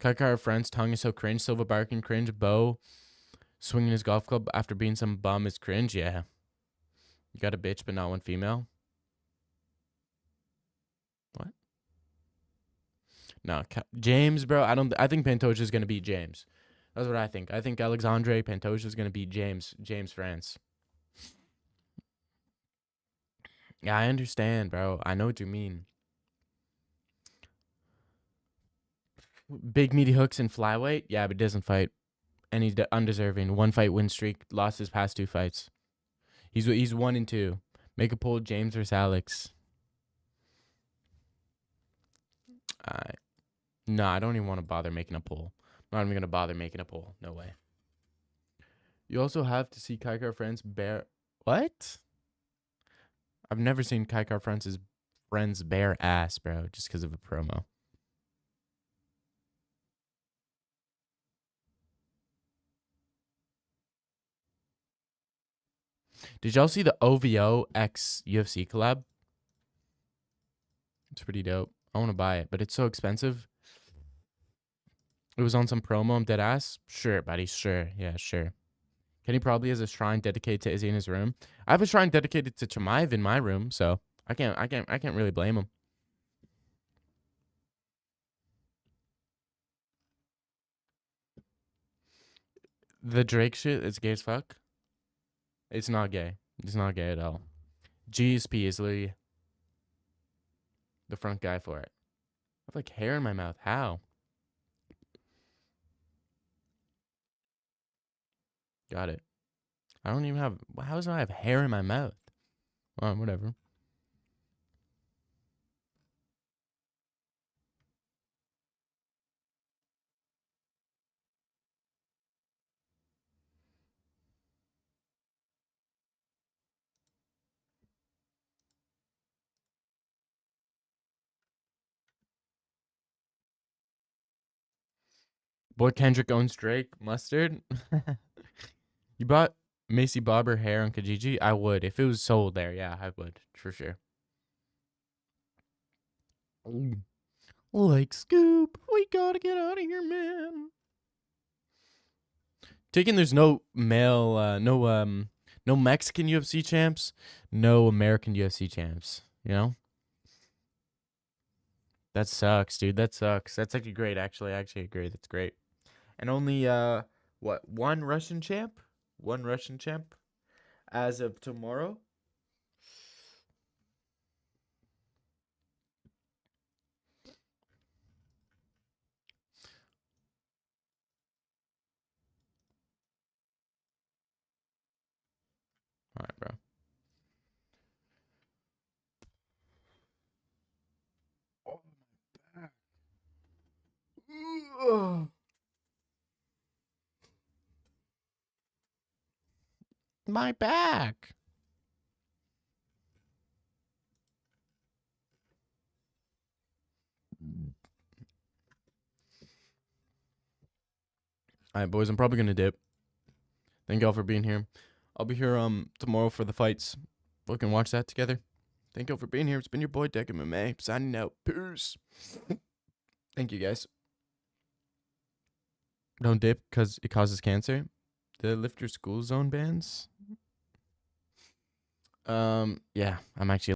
Kaikar France tongue is so cringe. Silva barking cringe. Bo swinging his golf club after being some bum is cringe. Yeah. You got a bitch, but not one female. What? No, James, bro. I think Pantoja is gonna beat James. That's what I think. I think Alexandre Pantoja is gonna beat James France. Yeah, I understand, bro. I know what you mean. Big meaty hooks and flyweight. Yeah, but doesn't fight, and he's undeserving. 1 fight win streak. Lost his past 2 fights. He's 1-2. Make a poll. James versus Alex. No, I don't even want to bother making a poll. I'm not even gonna bother making a poll. No way. You also have to see Kaikar France bare. What? I've never seen Kaikar France's friend's bare ass, bro, just because of a promo. Did y'all see the OVO X UFC collab? It's pretty dope. I want to buy it, but it's so expensive. It was on some promo. I'm dead ass. Sure, buddy. Sure. Yeah, sure. Kenny probably has a shrine dedicated to Izzy in his room. I have a shrine dedicated to Chimaev in my room, so I can't really blame him. The Drake shit is gay as fuck. It's not gay. It's not gay at all. GSP is literally the front guy for it. I have like hair in my mouth. How? Got it. I don't even have. How does I have hair in my mouth? Whatever. Boy Kendrick owns Drake. Mustard. You bought Macy Bobber hair on Kijiji? I would. If it was sold there, yeah, I would. For sure. Like Scoop. We gotta get out of here, man. Taking there's no male, no Mexican UFC champs, no American UFC champs, you know? That sucks, dude. That sucks. That's actually great, actually. I actually agree. That's great. And only one Russian champ? One Russian champ as of tomorrow. All right, bro. My back. All right, boys. I'm probably gonna dip. Thank y'all for being here. I'll be here tomorrow for the fights. We can watch that together. Thank y'all for being here. It's been your boy Deck MMA signing out. Peace. Thank you guys. Don't dip because it causes cancer. The lift your school zone bans. Yeah, I'm actually